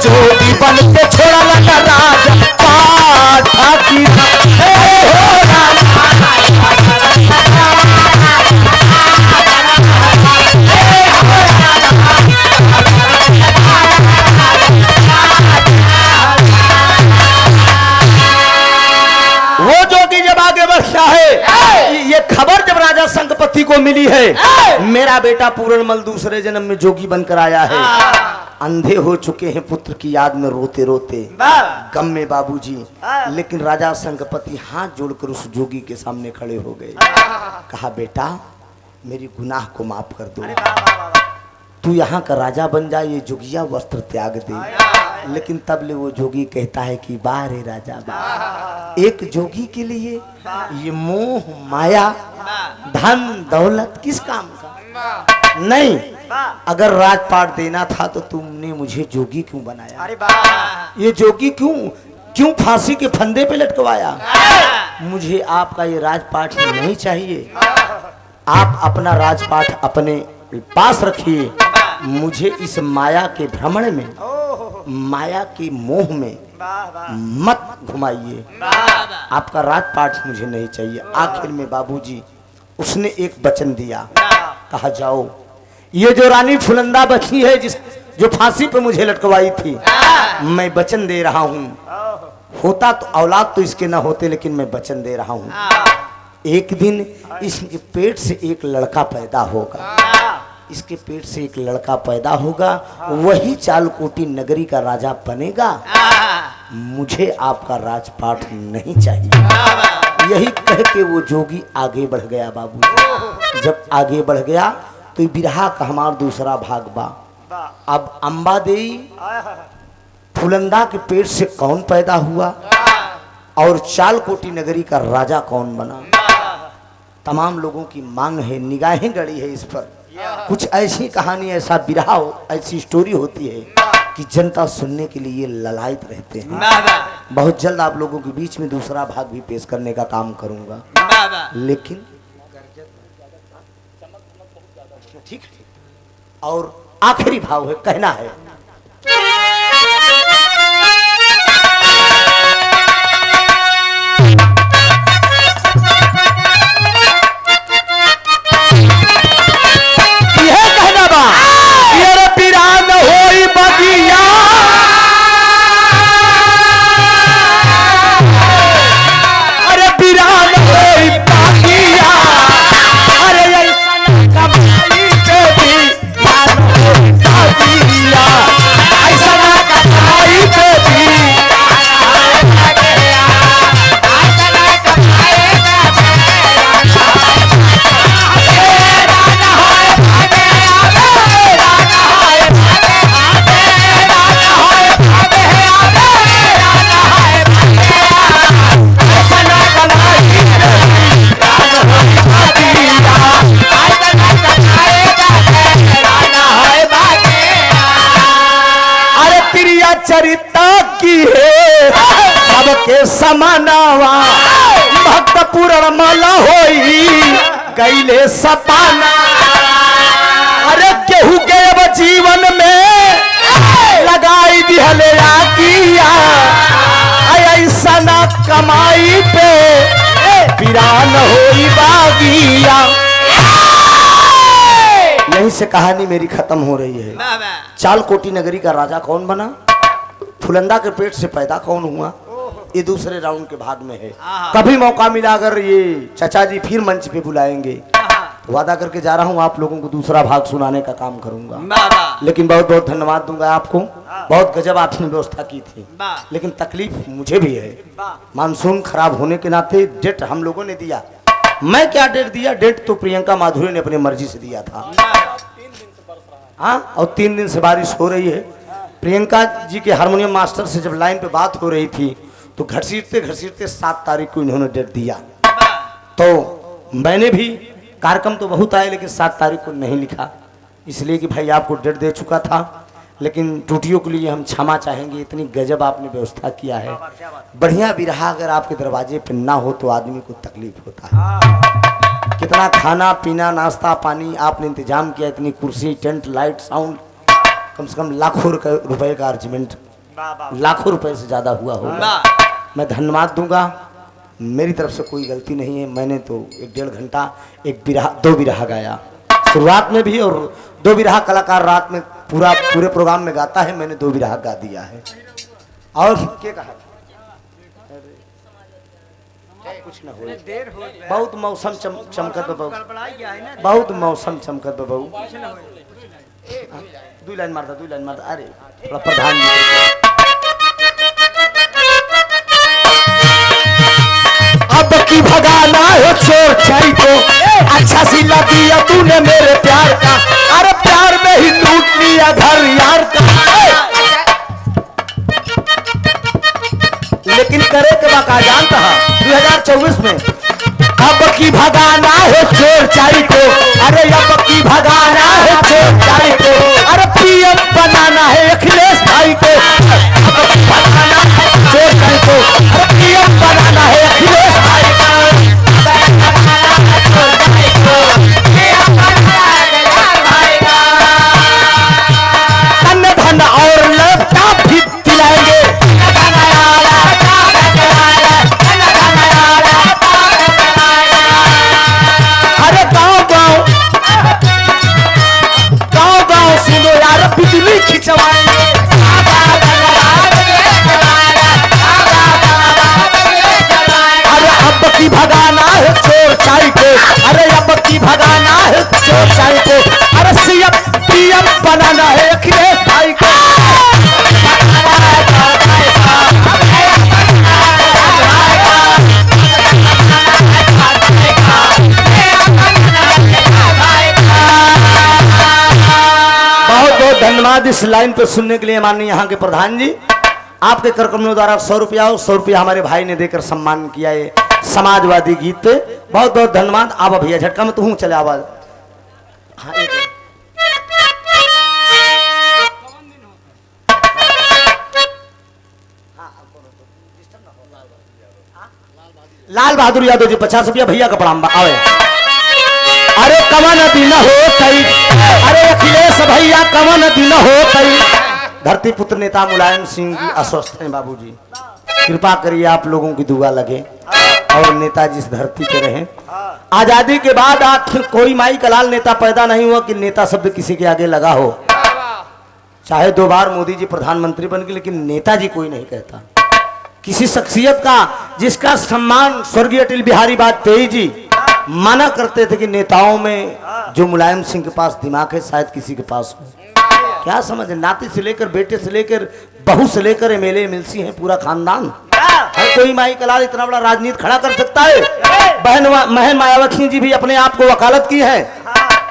जोगी बन के छोड़ा लगा राजा पाठा की वो जोगी जब आगे बढ़ता है, ये खबर जब राजा संगपति को मिली है, मेरा बेटा पूरनमल दूसरे जन्म में जोगी बनकर आया है। अंधे हो चुके हैं पुत्र की याद में रोते रोते गम में बाबूजी। लेकिन राजा संगपति हाथ जोड़कर उस जोगी के सामने खड़े हो गए। कहा बेटा मेरी गुनाह को माफ कर दो, तू यहाँ का राजा बन जा, ये जोगिया वस्त्र त्याग दे। लेकिन तब ले वो जोगी कहता है कि बाहर है राजा बा। एक जोगी के लिए ये मोह माया धन दौलत किस काम का नहीं। अगर राजपाट देना था तो तुमने मुझे जोगी क्यों बनाया? अरे वाह, ये जोगी क्यों फांसी के फंदे पे लटकवाया? मुझे आपका ये राजपाट नहीं चाहिए। आप अपना राजपाट अपने पास रखिए, मुझे इस माया के भ्रमण में माया के मोह में मत घुमाइए। आपका राजपाट मुझे नहीं चाहिए। आखिर में बाबूजी उसने एक वचन दिया, कहा जाओ ये जो रानी फुलंदा बची है जो फांसी पे मुझे लटकवाई थी, मैं वचन दे रहा हूँ, होता तो औलाद तो इसके ना होते, लेकिन मैं वचन दे रहा हूँ एक दिन इसके पेट से एक लड़का पैदा होगा। इसके पेट से एक लड़का पैदा होगा, वही चालकोटी नगरी का राजा बनेगा। मुझे आपका राजपाट नहीं चाहिए। यही कह के वो जोगी आगे बढ़ गया बाबू। जब आगे बढ़ गया तो बिरहा का हमारा दूसरा भाग बा। अब अम्बा देई फुलंदा के पेट से कौन पैदा हुआ और चालकोटी नगरी का राजा कौन बना, तमाम लोगों की मांग है, निगाहें गड़ी है इस पर। कुछ ऐसी कहानी, ऐसा बिरहा, ऐसी स्टोरी होती है कि जनता सुनने के लिए ललायत रहते हैं। बहुत जल्द आप लोगों के बीच में दूसरा भाग भी पेश करने का काम करूंगा, लेकिन ठीक है। और आखिरी भाव है, कहना है चरिता की है सबके समानावा, भक्त पूर्ण मला होई गईले सपाना। अरे केहू के अब जीवन में लगाई दिहले आगिया, ऐसा ना कमाई पे वीरान होई बागिया। यहीं से कहानी मेरी खत्म हो रही है। चालकोटी नगरी का राजा कौन बना, फुलंदा के पेट से पैदा कौन हुआ, ये दूसरे राउंड के भाग में है। कभी मौका मिला अगर ये चाचा जी फिर मंच पे बुलाएंगे, वादा करके जा रहा हूँ आप लोगों को दूसरा भाग सुनाने का काम करूंगा। लेकिन बहुत बहुत धन्यवाद दूंगा आपको, बहुत गजब आपने व्यवस्था की थी। लेकिन तकलीफ मुझे भी है, मानसून खराब होने के नाते डेट हम लोगों ने दिया। मैं क्या डेट दिया, डेट तो प्रियंका माधुरी ने अपनी मर्जी से दिया था। हाँ, और 3 दिन से बारिश हो रही है। प्रियंका जी के हारमोनियम मास्टर से जब लाइन पे बात हो रही थी तो घसीटते 7 तारीख को इन्होंने डेट दिया। तो मैंने भी, कार्यक्रम तो बहुत आए लेकिन 7 तारीख को नहीं लिखा, इसलिए कि भाई आपको डेट दे चुका था। लेकिन टूटियों के लिए हम क्षमा चाहेंगे। इतनी गजब आपने व्यवस्था किया है। बाबा क्या बात बढ़िया बिरहा अगर आपके दरवाजे पे ना हो तो आदमी को तकलीफ होता है। कितना खाना पीना नाश्ता पानी आपने इंतजाम किया, इतनी कुर्सी टेंट लाइट साउंड, कम से कम लाखों रुपए का अरेंजमेंट, बाबा लाखों रुपए से ज़्यादा हुआ होगा। मैं धन्यवाद दूंगा। मेरी तरफ से कोई गलती नहीं है। मैंने तो 1.5 घंटा एक बिरहा 2 बिरहा गाया शुरुआत में भी, और 2 बिरहा कलाकार रात में पूरे प्रोग्राम में गाता है। मैंने 2 बिरहा गा दिया है। और क्या कहा कुछ ना हो, देर हो गया। बहुत मौसम चमकत बबू, गड़बड़ाई गया है ना। बहुत मौसम चमकत बबू। कुछ ना हो। 2 लाइन मारता 2 लाइन मारता। अरे थोड़ा प्रधान जी अब की भगाना है चोर चाई को, अच्छा सिला दिया तूने मेरे प्यार का, अरे प्यार में ही लूट लिया घर यार का। लेकिन करे के बाका जानता है 2024 में अब की भगाना है चोर चाई को, अरे अब की भगाना है चोर चाई को, अरे पीएम बनाना है अखिलेश भाई को, अब की भगाना है चोर चाई को, अरे पीएम बनाना है अखिलेश भाई को। धन धन और लैपटॉप भी दिलाएंगे, अरे गांव गांव सुनो यार बिजली खिंचवाएंगे। अरे अब की भगाना है चोर चाई को, अरे अब की भगाना है चोर चाई को, अरे सीएम पीएम बनाना है अखिलेश भाई को। बहुत बहुत धन्यवाद इस लाइन पे सुनने के लिए माननीय यहाँ के प्रधान जी। आपके करकमों द्वारा 100 रुपया और 100 रुपया हमारे भाई ने देकर सम्मान किया है समाजवादी गीत पे। बहुत बहुत धन्यवाद। आप भैया झटका में तो हूँ चले आवाज। हाँ एक लाल बहादुर यादव जी 50 रुपया भैया का प्रणाम आवे। अरे कवन दिन हो तई, अरे अखिलेश भैया कवन दिन हो तई। धरती पुत्र नेता मुलायम सिंह जी अस्वस्थ हैं बाबूजी, कृपा करिए आप लोगों की दुआ लगे और नेताजी इस धरती पे रहे। आजादी के बाद आखिर कोई माई कलाल नेता पैदा नहीं हुआ कि नेता शब्द किसी के आगे लगा हो। चाहे 2 बार मोदी जी प्रधानमंत्री बन गए, लेकिन नेताजी कोई नहीं कहता। किसी शख्सियत का जिसका सम्मान स्वर्गीय अटल बिहारी वाजपेयी जी माना करते थे कि नेताओं में जो मुलायम सिंह के पास दिमाग है शायद किसी के पास हो। क्या समझ, नाती से लेकर बेटे से लेकर बहू से लेकर एमएलए एमएलसी हैं, पूरा खानदान। हर कोई माई कलाल इतना बड़ा राजनीति खड़ा कर सकता है। बहन मायावती जी भी अपने आप को वकालत की है,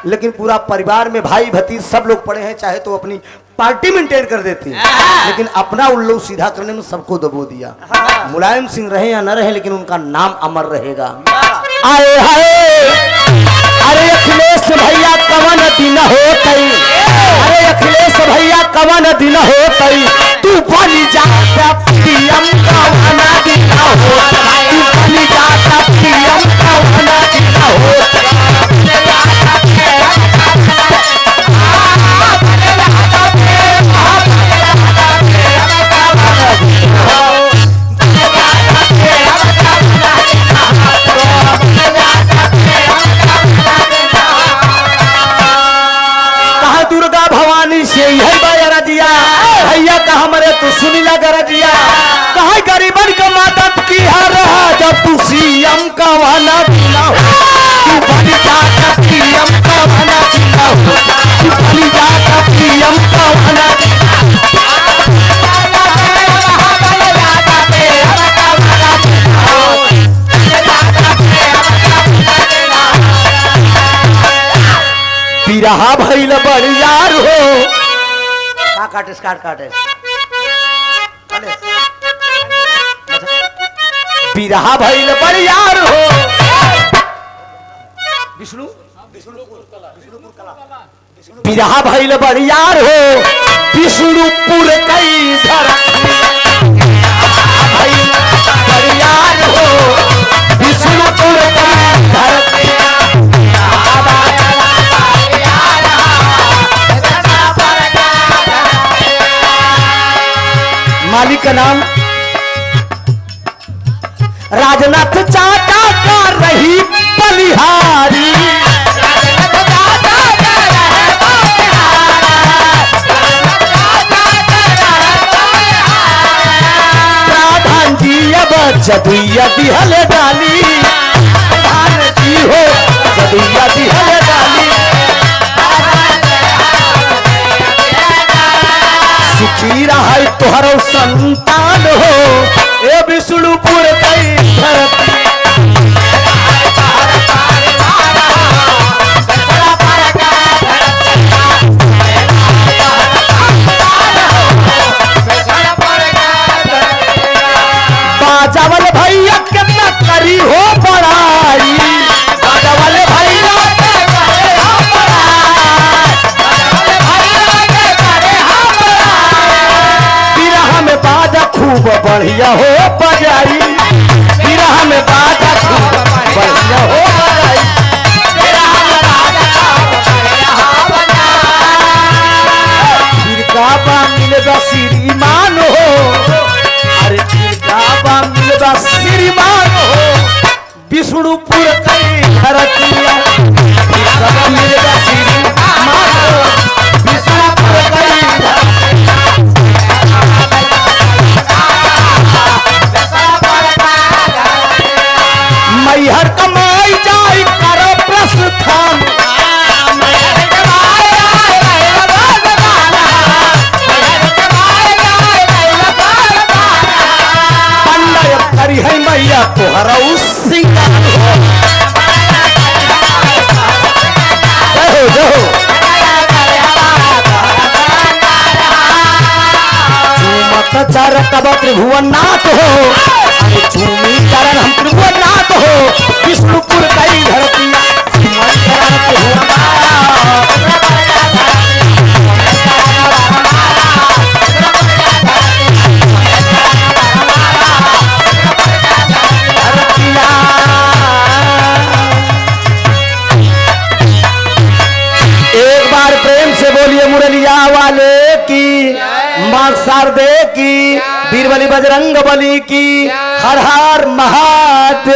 लेकिन पूरा परिवार में भाई भतीज सब लोग पड़े हैं, चाहे तो अपनी पार्टी मेंटेन कर देती है, लेकिन अपना उल्लू सीधा करने में सबको दबो दिया। मुलायम सिंह रहे या न रहे, लेकिन उनका नाम अमर रहेगा। आए हाय, अरे अखिलेश भैया कवन दिन हो तई, अरे अखिलेश भैया कवन दिन हो तई, तू बनी जाता पीएम कवन दिन हो, तू बनी जाता पीएम कवन दिन हो। भैया कहा मरे तू सुनीला गरजिया, कहा गरीबन का मदद की हर जब तू सीएम का वाला बिना हो, तू बन जाता पीएम का वाला बिना हो, तू बन जाता पीएम का वाला। बिरहा भइल बड़ियार हो, काटे काटे बिरहा भइल बड़ियार हो। विष्णु बिरहा भइल बरियार हो विष्णुपुर कई धरती भइल बरियार हो विष्णुपुर कई धरती मालिक का नाम राजनाथ चाटा का रही बलिहारी प्रधान जी अब जदुइया दिहल डाली प्रधान जी हो जदुइया दिहल डाली सुखी रहा तोहर संतान हो ए विष्णुपुर कई धरती बाजावल भैया कितना करी हो बड़ाई बाजावल भैया बिरहा में बाजा खूब बढ़िया हो बजाई बिरहा में बाजा खूब बढ़िया हो बजाई फिरकाबा मिलबा श्रीमान हो अरे फिरकाबा मिलबा श्रीमान हो विष्णुपुर कई धरतिया फिरकाबा मिलबा श्रीमान हो विष्णुपुर कई मैहर कमाई जाई करो प्रस्थान पंडय करी है मैया तोहरा सिंगार हो चूमत चार तब त्रिभुवननाथ हो चूमी चरण हम त्रिभुवननाथ हो विष्णुपुर कई धरती चरण एक बार प्रेम से बोलिए मुरलिया वाले की मां शारदे की वीरबली बजरंग बली की हर हर महादेव।